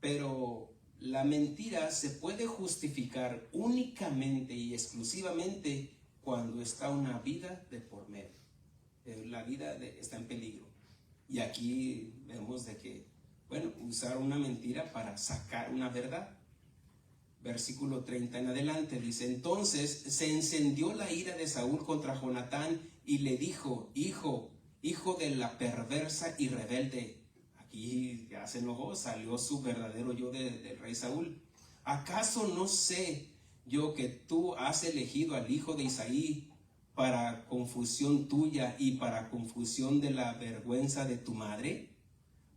Speaker 1: pero la mentira se puede justificar únicamente y exclusivamente cuando está una vida de por medio. La vida está en peligro. Y aquí vemos de que, usar una mentira para sacar una verdad. Versículo 30 en adelante dice, entonces se encendió la ira de Saúl contra Jonatán y le dijo, hijo de la perversa y rebelde. Aquí ya se enojó, salió su verdadero yo del rey Saúl. ¿Acaso no sé yo que tú has elegido al hijo de Isaí para confusión tuya y para confusión de la vergüenza de tu madre?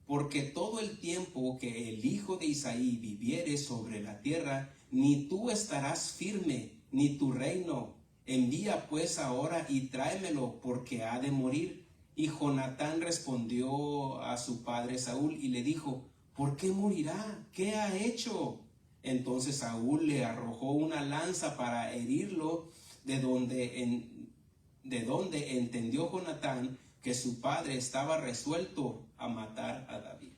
Speaker 1: Porque todo el tiempo que el hijo de Isaí viviere sobre la tierra, ni tú estarás firme, ni tu reino. Envía pues ahora y tráemelo, porque ha de morir. Y Jonatán respondió a su padre Saúl y le dijo, ¿por qué morirá? ¿Qué ha hecho? Entonces Saúl le arrojó una lanza para herirlo, de donde entendió Jonatán que su padre estaba resuelto a matar a David.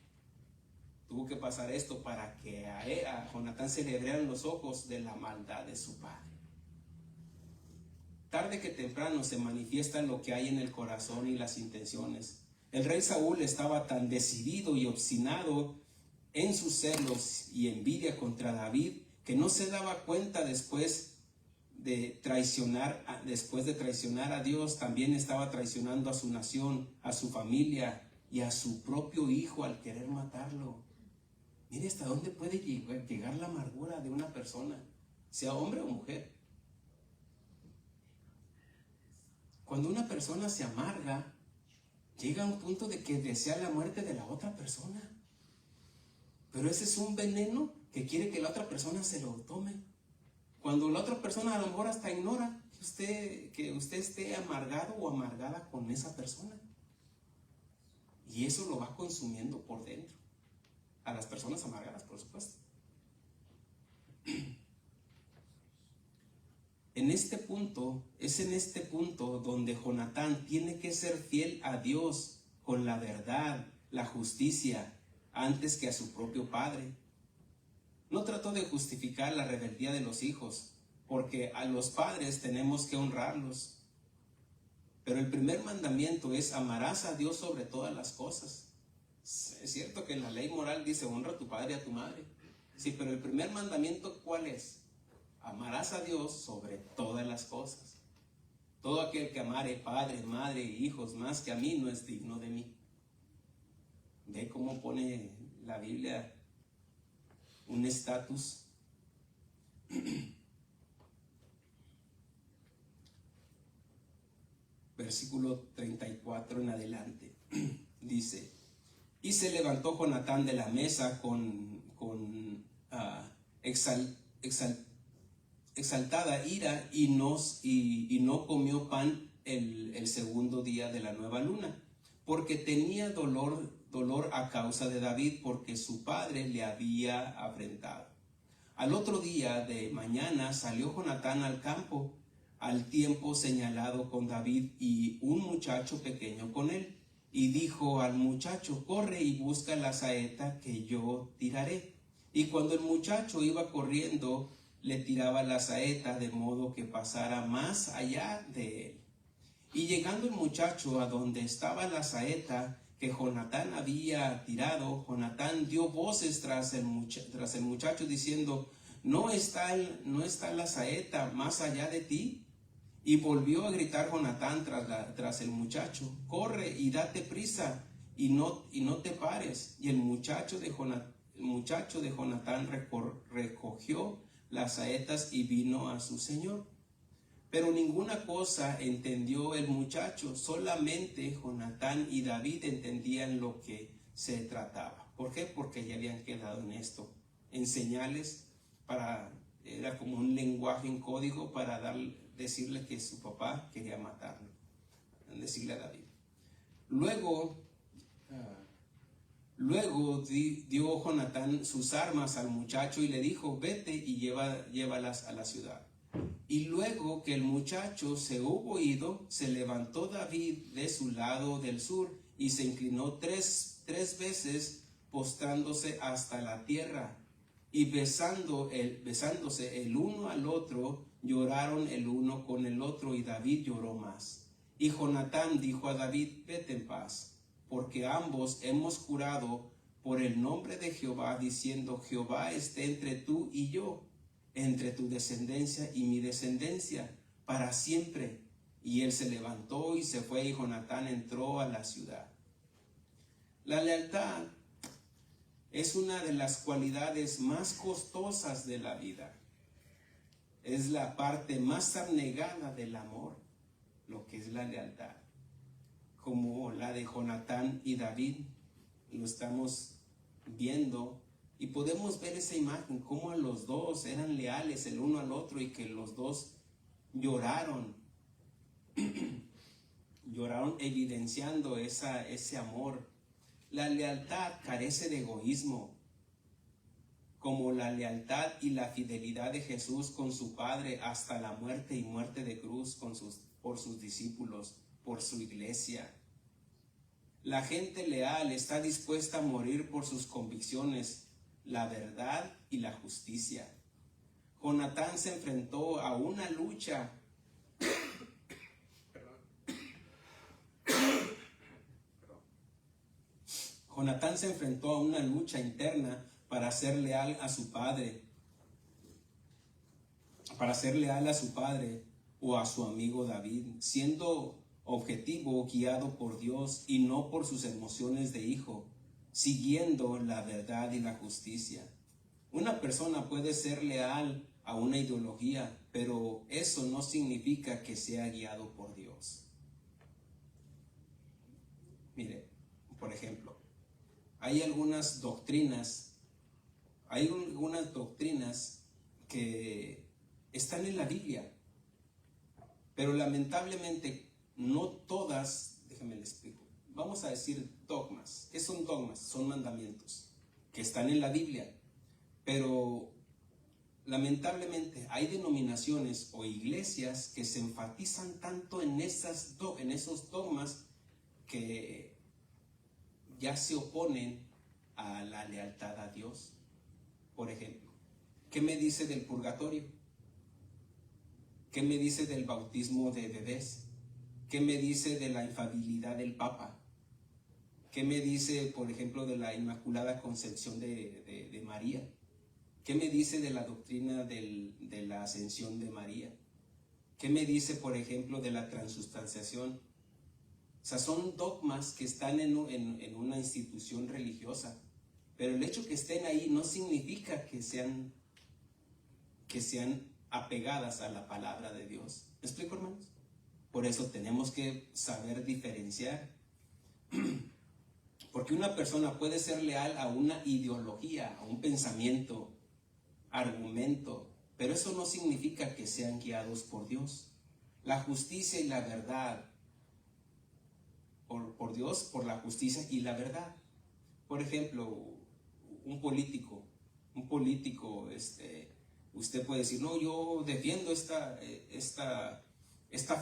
Speaker 1: Tuvo que pasar esto para que a Jonatán se le abrieran los ojos de la maldad de su padre. Tarde que temprano se manifiesta lo que hay en el corazón y las intenciones. El rey Saúl estaba tan decidido y obstinado en sus celos y envidia contra David que no se daba cuenta después de traicionar, después de traicionar a Dios, también estaba traicionando a su nación, a su familia y a su propio hijo al querer matarlo. Mire hasta dónde puede llegar la amargura de una persona, sea hombre o mujer. Cuando una persona se amarga, llega a un punto de que desea la muerte de la otra persona. Pero ese es un veneno que quiere que la otra persona se lo tome. Cuando la otra persona a lo mejor hasta ignora que usted esté amargado o amargada con esa persona. Y eso lo va consumiendo por dentro. A las personas amargadas, por supuesto. En este punto donde Jonatán tiene que ser fiel a Dios con la verdad, la justicia, antes que a su propio padre. No trató de justificar la rebeldía de los hijos, porque a los padres tenemos que honrarlos. Pero el primer mandamiento es: amarás a Dios sobre todas las cosas. Es cierto que en la ley moral dice: honra a tu padre y a tu madre. Sí, pero el primer mandamiento, ¿cuál es? Amarás a Dios sobre todas las cosas. Todo aquel que amare padre, madre e hijos más que a mí no es digno de mí. ¿Ve cómo pone la Biblia un estatus? Versículo 34 en adelante. Dice: y se levantó Jonatán de la mesa con exaltada ira y no comió pan el segundo día de la nueva luna, porque tenía dolor a causa de David, porque su padre le había afrentado. Al otro día de mañana salió Jonatán al campo al tiempo señalado con David y un muchacho pequeño con él, y dijo al muchacho: corre y busca la saeta que yo tiraré. Y cuando el muchacho iba corriendo, le tiraba la saeta de modo que pasara más allá de él. Y llegando el muchacho a donde estaba la saeta que Jonatán había tirado, Jonatán dio voces tras el muchacho diciendo: ¿No está la saeta más allá de ti? Y volvió a gritar Jonatán tras el muchacho: corre y date prisa y no te pares. Y el muchacho de Jonatán recogió las saetas y vino a su señor. Pero ninguna cosa entendió el muchacho, solamente Jonatán y David entendían lo que se trataba. ¿Por qué? Porque ya habían quedado en esto, en señales, era como un lenguaje en código para decirle que su papá quería matarlo, decirle a David. Luego dio Jonatán sus armas al muchacho y le dijo: vete y llévalas a la ciudad. Y luego que el muchacho se hubo ido, se levantó David de su lado del sur y se inclinó tres veces, postrándose hasta la tierra. Y besándose el uno al otro, lloraron el uno con el otro, y David lloró más. Y Jonatán dijo a David: vete en paz, porque ambos hemos jurado por el nombre de Jehová, diciendo: Jehová esté entre tú y yo, entre tu descendencia y mi descendencia, para siempre. Y él se levantó y se fue, y Jonatán entró a la ciudad. La lealtad es una de las cualidades más costosas de la vida. Es la parte más abnegada del amor, lo que es la lealtad. Como la de Jonatán y David, lo estamos viendo. Y podemos ver esa imagen, cómo los dos eran leales el uno al otro y que los dos lloraron. Lloraron evidenciando ese amor. La lealtad carece de egoísmo, como la lealtad y la fidelidad de Jesús con su Padre hasta la muerte y muerte de cruz por sus discípulos, por su iglesia. La gente leal está dispuesta a morir por sus convicciones, la verdad y la justicia. Jonatán se enfrentó a una lucha interna para ser leal a su padre, para ser leal a su padre o a su amigo David, siendo objetivo, guiado por Dios y no por sus emociones de hijo, siguiendo la verdad y la justicia. Una persona puede ser leal a una ideología, pero eso no significa que sea guiado por Dios. Mire, por ejemplo, hay algunas doctrinas que están en la Biblia, pero lamentablemente no todas, déjenme les explico, vamos a decir dogmas. ¿Qué son dogmas? Son mandamientos que están en la Biblia, pero lamentablemente hay denominaciones o iglesias que se enfatizan tanto en esos dogmas que ya se oponen a la lealtad a Dios. Por ejemplo, ¿qué me dice del purgatorio? ¿Qué me dice del bautismo de bebés? ¿Qué me dice de la infalibilidad del Papa? ¿Qué me dice, por ejemplo, de la Inmaculada Concepción de María? ¿Qué me dice de la doctrina de la ascensión de María? ¿Qué me dice, por ejemplo, de la transustanciación? O sea, son dogmas que están en una institución religiosa, pero el hecho que estén ahí no significa que sean apegadas a la palabra de Dios. ¿Me explico, hermanos? Por eso tenemos que saber diferenciar. Porque una persona puede ser leal a una ideología, a un pensamiento, argumento, pero eso no significa que sean guiados por Dios. La justicia y la verdad, por Dios, por la justicia y la verdad. Por ejemplo, un político, usted puede decir, no, yo defiendo esta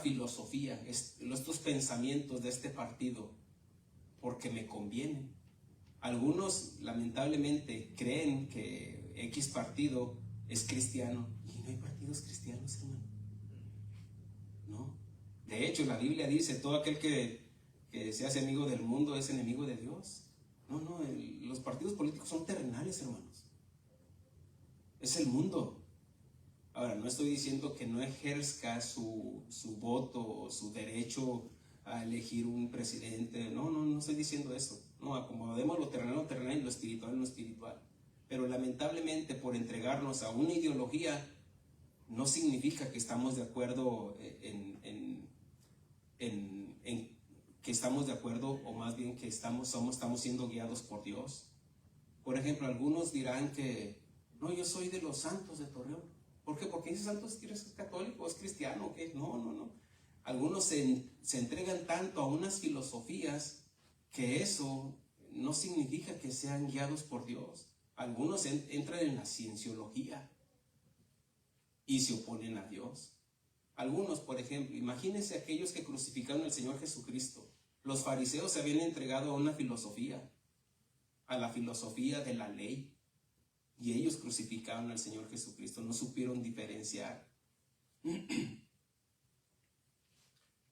Speaker 1: filosofía, estos pensamientos de este partido, porque me conviene. Algunos lamentablemente creen que X partido es cristiano y no hay partidos cristianos, hermano. No. De hecho, la Biblia dice, todo aquel que se hace amigo del mundo es enemigo de Dios. No, los partidos políticos son terrenales, hermanos. Es el mundo. Ahora, no estoy diciendo que no ejerzca su voto o su derecho a elegir un presidente. No estoy diciendo eso. No, acomodemos lo terrenal y lo espiritual en lo espiritual. Pero lamentablemente, por entregarnos a una ideología, no significa que estamos de acuerdo que estamos de acuerdo, o más bien que estamos siendo guiados por Dios. Por ejemplo, algunos dirán que no, yo soy de los santos de Torreón. ¿Por qué? Porque dice santos, ¿eres católico? ¿Es cristiano? ¿O qué? No. Algunos se entregan tanto a unas filosofías que eso no significa que sean guiados por Dios. Algunos entran en la cienciología y se oponen a Dios. Algunos, por ejemplo, imagínense aquellos que crucificaron al Señor Jesucristo. Los fariseos se habían entregado a una filosofía, a la filosofía de la ley, y ellos crucificaron al Señor Jesucristo, no supieron diferenciar.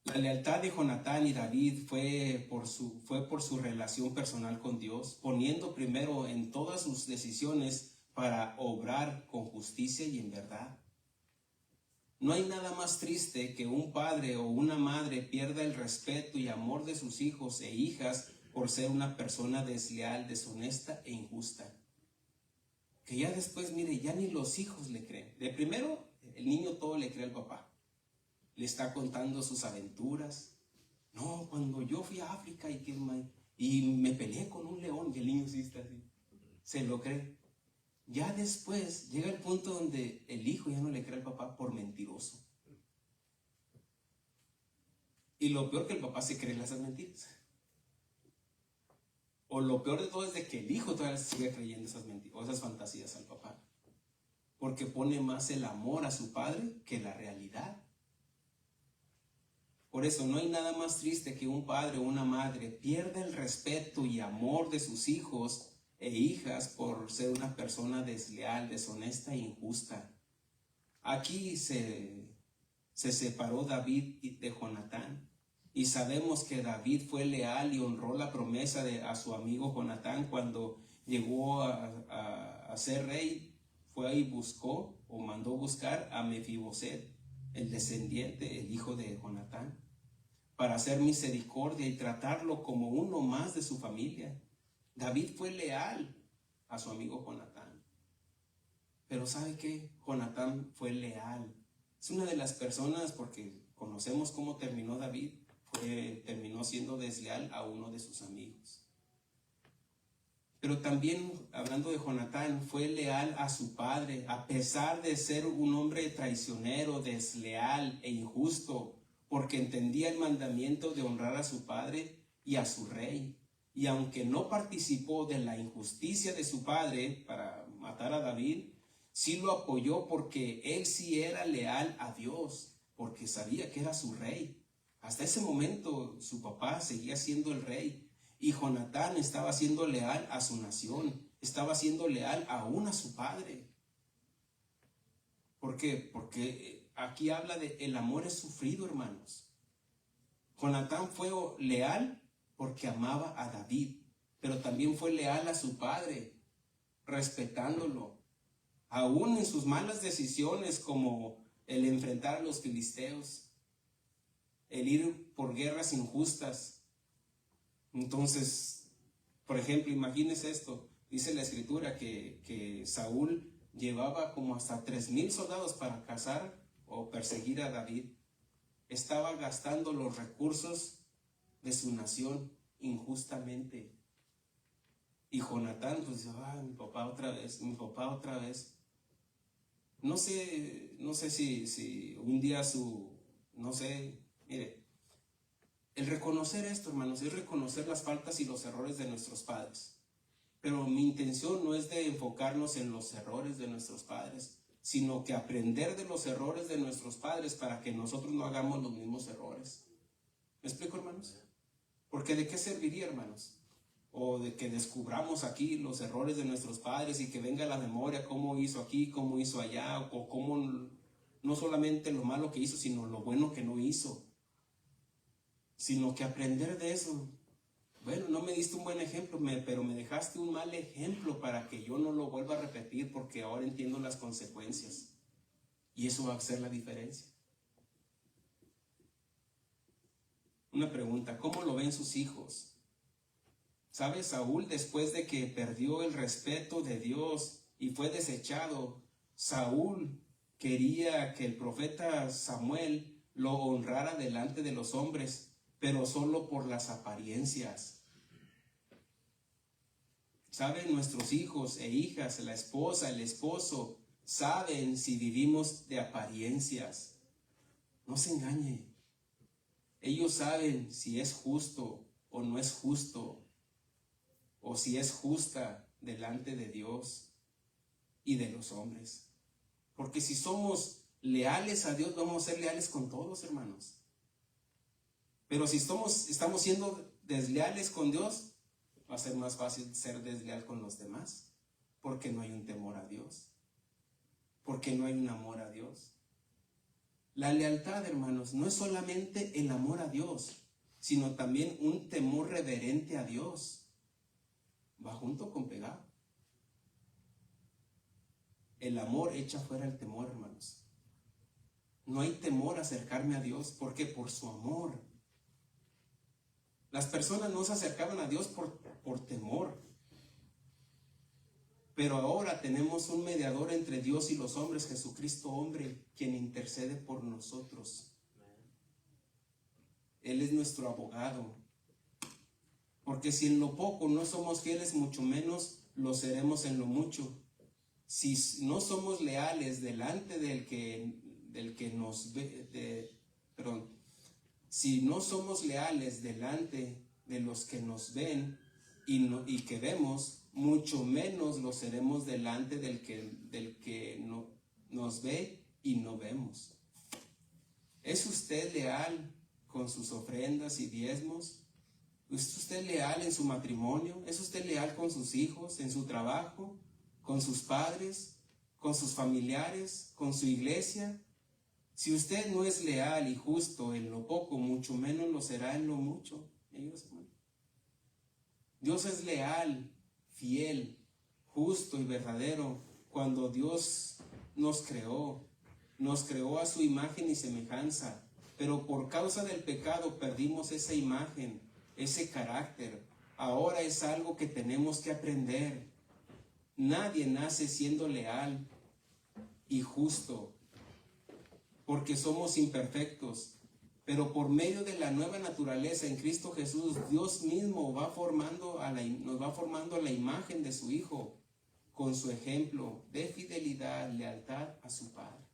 Speaker 1: La lealtad de Jonatán y David fue por su relación personal con Dios, poniendo primero en todas sus decisiones para obrar con justicia y en verdad. No hay nada más triste que un padre o una madre pierda el respeto y amor de sus hijos e hijas por ser una persona desleal, deshonesta e injusta. Que ya después, mire, ya ni los hijos le creen. De primero, el niño todo le cree al papá. Le está contando sus aventuras. No, cuando yo fui a África y me peleé con un león, y el niño sí está así. Se lo cree. Ya después llega el punto donde el hijo ya no le cree al papá por mentiroso. Y lo peor que el papá se cree las mentiras. O lo peor de todo es de que el hijo todavía sigue creyendo esas mentiras o esas fantasías al papá. Porque pone más el amor a su padre que la realidad. Por eso no hay nada más triste que un padre o una madre pierda el respeto y amor de sus hijos e hijas por ser una persona desleal, deshonesta e injusta. Aquí se separó David de Jonatán, y sabemos que David fue leal y honró la promesa a su amigo Jonatán cuando llegó a ser rey. fue y buscó o mandó buscar a Mefiboset, el descendiente, el hijo de Jonatán, para hacer misericordia y tratarlo como uno más de su familia. David fue leal a su amigo Jonatán. Pero ¿sabe qué? Jonatán fue leal. Es una de las personas, porque conocemos cómo terminó David, terminó siendo desleal a uno de sus amigos. Pero también, hablando de Jonatán, fue leal a su padre, a pesar de ser un hombre traicionero, desleal e injusto, porque entendía el mandamiento de honrar a su padre y a su rey. Y aunque no participó de la injusticia de su padre para matar a David, sí lo apoyó porque él sí era leal a Dios, porque sabía que era su rey. Hasta ese momento su papá seguía siendo el rey. Y Jonatán estaba siendo leal a su nación, estaba siendo leal aún a su padre. ¿Por qué? Porque aquí habla de el amor es sufrido, hermanos. Jonatán fue leal porque amaba a David, pero también fue leal a su padre, respetándolo, aún en sus malas decisiones como el enfrentar a los filisteos, el ir por guerras injustas. Entonces, por ejemplo, imagínense esto, dice la escritura que Saúl llevaba como hasta 3,000 soldados para cazar o perseguir a David. Estaba gastando los recursos de su nación injustamente. Y Jonatán pues dice, mi papá otra vez, mi papá otra vez. No sé si un día mire, el reconocer esto, hermanos, es reconocer las faltas y los errores de nuestros padres. Pero mi intención no es de enfocarnos en los errores de nuestros padres, sino que aprender de los errores de nuestros padres para que nosotros no hagamos los mismos errores. ¿Me explico, hermanos? Porque ¿de qué serviría, hermanos? O de que descubramos aquí los errores de nuestros padres y que venga a la memoria cómo hizo aquí, cómo hizo allá, o cómo no solamente lo malo que hizo, sino lo bueno que no hizo. Sino que aprender de eso. Bueno, no me diste un buen ejemplo, pero me dejaste un mal ejemplo para que yo no lo vuelva a repetir, porque ahora entiendo las consecuencias. Y eso va a hacer la diferencia. Una pregunta, ¿cómo lo ven sus hijos? ¿Sabe? Saúl, después de que perdió el respeto de Dios y fue desechado, Saúl quería que el profeta Samuel lo honrara delante de los hombres, pero solo por las apariencias. ¿Saben? Nuestros hijos e hijas, la esposa, el esposo, saben si vivimos de apariencias. No se engañe. Ellos saben si es justo o no es justo, o si es justa delante de Dios y de los hombres. Porque si somos leales a Dios, vamos a ser leales con todos, hermanos. Pero si estamos siendo desleales con Dios, va a ser más fácil ser desleal con los demás, porque no hay un temor a Dios, porque no hay un amor a Dios. La lealtad, hermanos, no es solamente el amor a Dios, sino también un temor reverente a Dios. Va junto con pegado. El amor echa fuera el temor, hermanos. No hay temor a acercarme a Dios, porque por su amor. Las personas no se acercaban a Dios por temor. Pero ahora tenemos un mediador entre Dios y los hombres, Jesucristo hombre, quien intercede por nosotros. Él es nuestro abogado. Porque si en lo poco no somos fieles, mucho menos lo seremos en lo mucho. Si no somos leales delante del que nos ve, si no somos leales delante de los que nos ven y que vemos, mucho menos lo seremos delante del que no, nos ve y no vemos. ¿Es usted leal con sus ofrendas y diezmos? ¿Es usted leal en su matrimonio? ¿Es usted leal con sus hijos, en su trabajo, con sus padres, con sus familiares, con su iglesia? Si usted no es leal y justo en lo poco, mucho menos lo será en lo mucho. Dios es leal, fiel, justo y verdadero cuando Dios nos creó a su imagen y semejanza, pero por causa del pecado perdimos esa imagen, ese carácter. Ahora es algo que tenemos que aprender. Nadie nace siendo leal y justo, porque somos imperfectos. Pero por medio de la nueva naturaleza en Cristo Jesús, Dios mismo nos va formando a la imagen de su Hijo, con su ejemplo de fidelidad, lealtad a su Padre.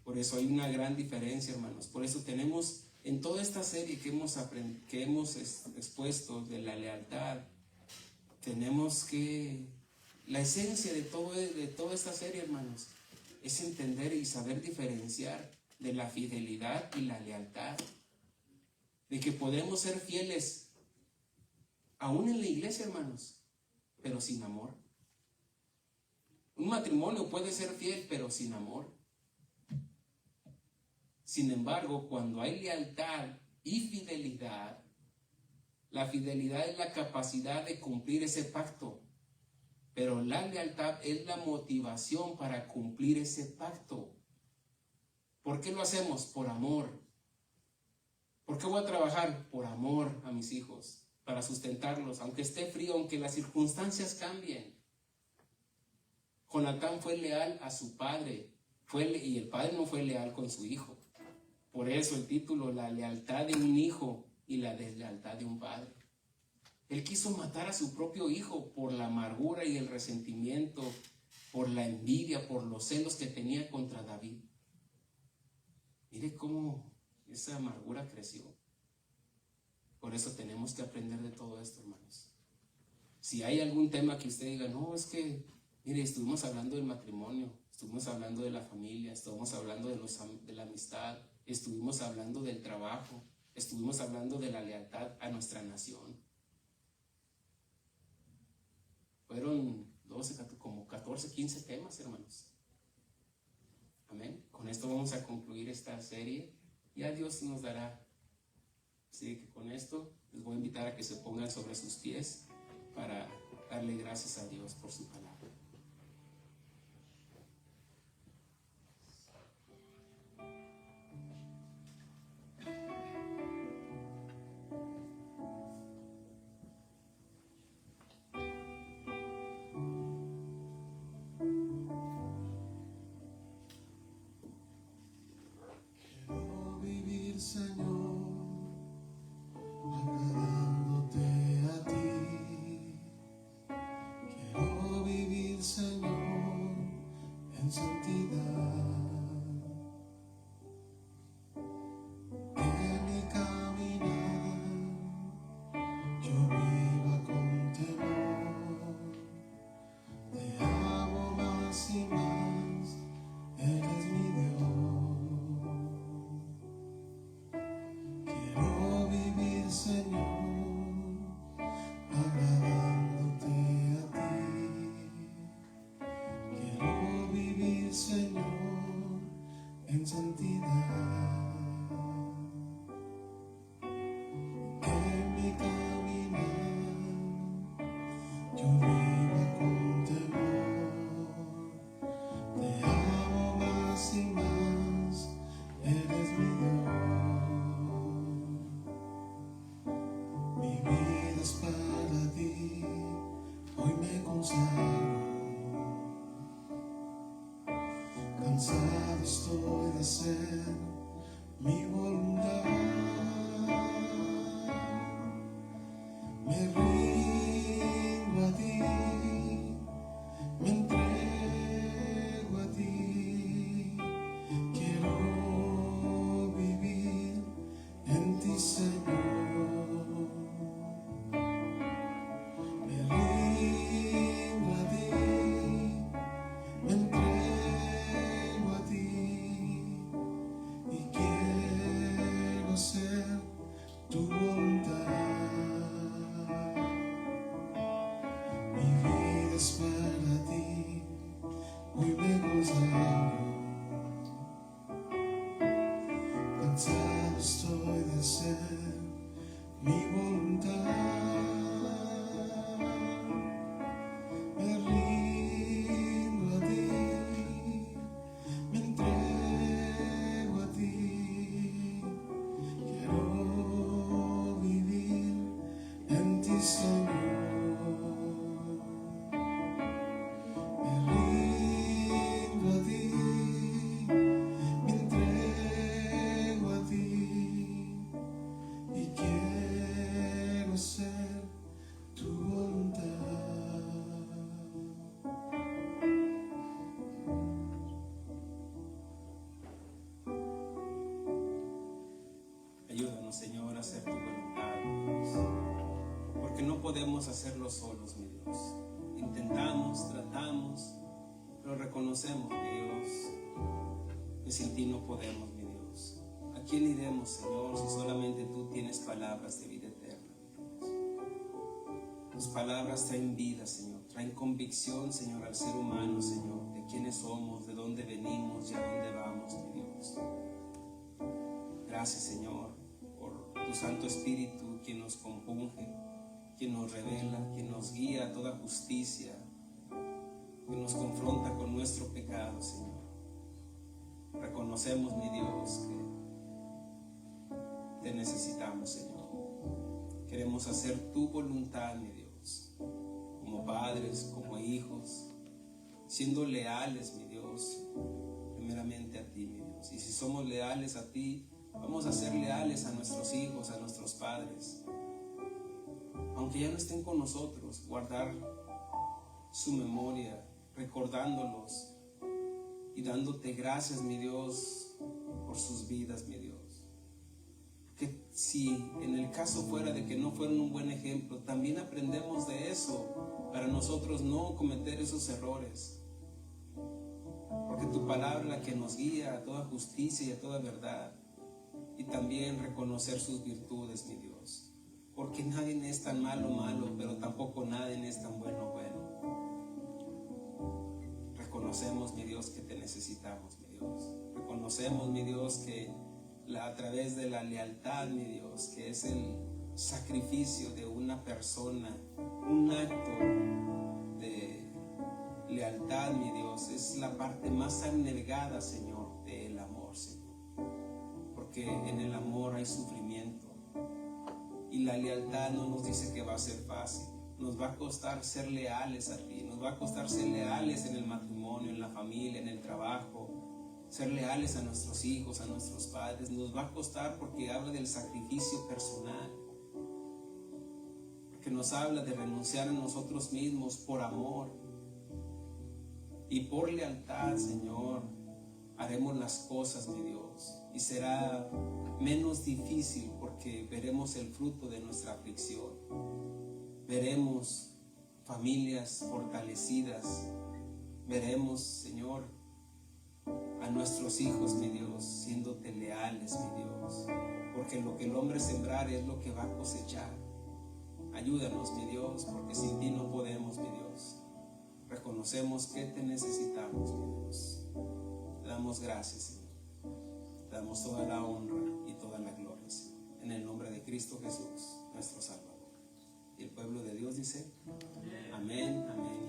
Speaker 1: Por eso hay una gran diferencia, hermanos. Por eso tenemos en toda esta serie que hemos expuesto de la lealtad, tenemos que, la esencia de toda esta serie, hermanos, es entender y saber diferenciar de la fidelidad y la lealtad. De que podemos ser fieles aún en la iglesia, hermanos, pero sin amor. Un matrimonio puede ser fiel, pero sin amor. Sin embargo, cuando hay lealtad y fidelidad, la fidelidad es la capacidad de cumplir ese pacto, pero la lealtad es la motivación para cumplir ese pacto. ¿Por qué lo hacemos? Por amor. ¿Por qué voy a trabajar? Por amor a mis hijos, para sustentarlos, aunque esté frío, aunque las circunstancias cambien. Jonatán fue leal a su padre, y el padre no fue leal con su hijo. Por eso el título, la lealtad de un hijo y la deslealtad de un padre. Él quiso matar a su propio hijo por la amargura y el resentimiento, por la envidia, por los celos que tenía contra David. Mire cómo esa amargura creció. Por eso tenemos que aprender de todo esto, hermanos. Si hay algún tema que usted diga, no, es que, mire, estuvimos hablando del matrimonio, estuvimos hablando de la familia, estuvimos hablando de la amistad, estuvimos hablando del trabajo, estuvimos hablando de la lealtad a nuestra nación. Fueron 14, 15 temas, hermanos. Amén. Con esto vamos a concluir esta serie. Ya Dios nos dará. Así que con esto les voy a invitar a que se pongan sobre sus pies para darle gracias a Dios por su palabra.
Speaker 2: Quiero vivir, Señor, agradándote a ti. Quiero vivir, Señor, en santidad. Que mi caminar yo viva con temor. Te amo más y más, eres mi Dios. Quiero vivir, Señor, agradándote a ti. Quiero vivir, Señor, en santidad. Que mi caminar yo viva con temor. Te amo más y más, eres mi Dios. Mi vida es para ti, hoy me consagro. Cansado estoy de hacer mi voluntad. Me rindo a ti, me entrego a ti. Quiero vivir en ti, Señor. Me rindo a ti, me entrego a ti y quiero
Speaker 1: podemos hacerlo solos, mi Dios. Intentamos, tratamos, pero reconocemos, mi Dios, que sin ti no podemos, mi Dios. ¿A quién iremos, Señor, si solamente tú tienes palabras de vida eterna, mi Dios? Tus palabras traen vida, Señor, traen convicción, Señor, al ser humano, Señor, de quiénes somos, de dónde venimos y a dónde vamos, mi Dios. Gracias, Señor, por tu Santo Espíritu, quien nos compunge, quien nos revela, quien nos guía a toda justicia, que nos confronta con nuestro pecado, Señor. Reconocemos, mi Dios, que te necesitamos, Señor. Queremos hacer tu voluntad, mi Dios, como padres, como hijos, siendo leales, mi Dios, primeramente a ti, mi Dios. Y si somos leales a ti, vamos a ser leales a nuestros hijos, a nuestros padres. Aunque ya no estén con nosotros, guardar su memoria, recordándolos y dándote gracias, mi Dios, por sus vidas, mi Dios. Que si en el caso fuera de que no fueran un buen ejemplo, también aprendemos de eso para nosotros no cometer esos errores. Porque tu palabra es la que nos guía a toda justicia y a toda verdad. Y también reconocer sus virtudes, mi Dios. Porque nadie es tan malo, pero tampoco nadie es tan bueno. Reconocemos, mi Dios, que te necesitamos, mi Dios. Reconocemos, mi Dios, que a través de la lealtad, mi Dios, que es el sacrificio de una persona, un acto de lealtad, mi Dios, es la parte más abnegada, Señor, del amor, Señor. Porque en el amor hay sufrimiento. Y la lealtad no nos dice que va a ser fácil. Nos va a costar ser leales a ti. Nos va a costar ser leales en el matrimonio, en la familia, en el trabajo. Ser leales a nuestros hijos, a nuestros padres. Nos va a costar porque habla del sacrificio personal. Porque nos habla de renunciar a nosotros mismos por amor. Y por lealtad, Señor, haremos las cosas, mi Dios. Y será menos difícil porque veremos el fruto de nuestra aflicción. Veremos familias fortalecidas. Veremos, Señor, a nuestros hijos, mi Dios, siéndote leales, mi Dios. Porque lo que el hombre sembrar es lo que va a cosechar. Ayúdanos, mi Dios, porque sin ti no podemos, mi Dios. Reconocemos que te necesitamos, mi Dios. Te damos gracias, Señor. Te damos toda la honra y toda la gloria, Señor. En el nombre de Cristo Jesús, nuestro Salvador. Y el pueblo de Dios dice, amén, amén.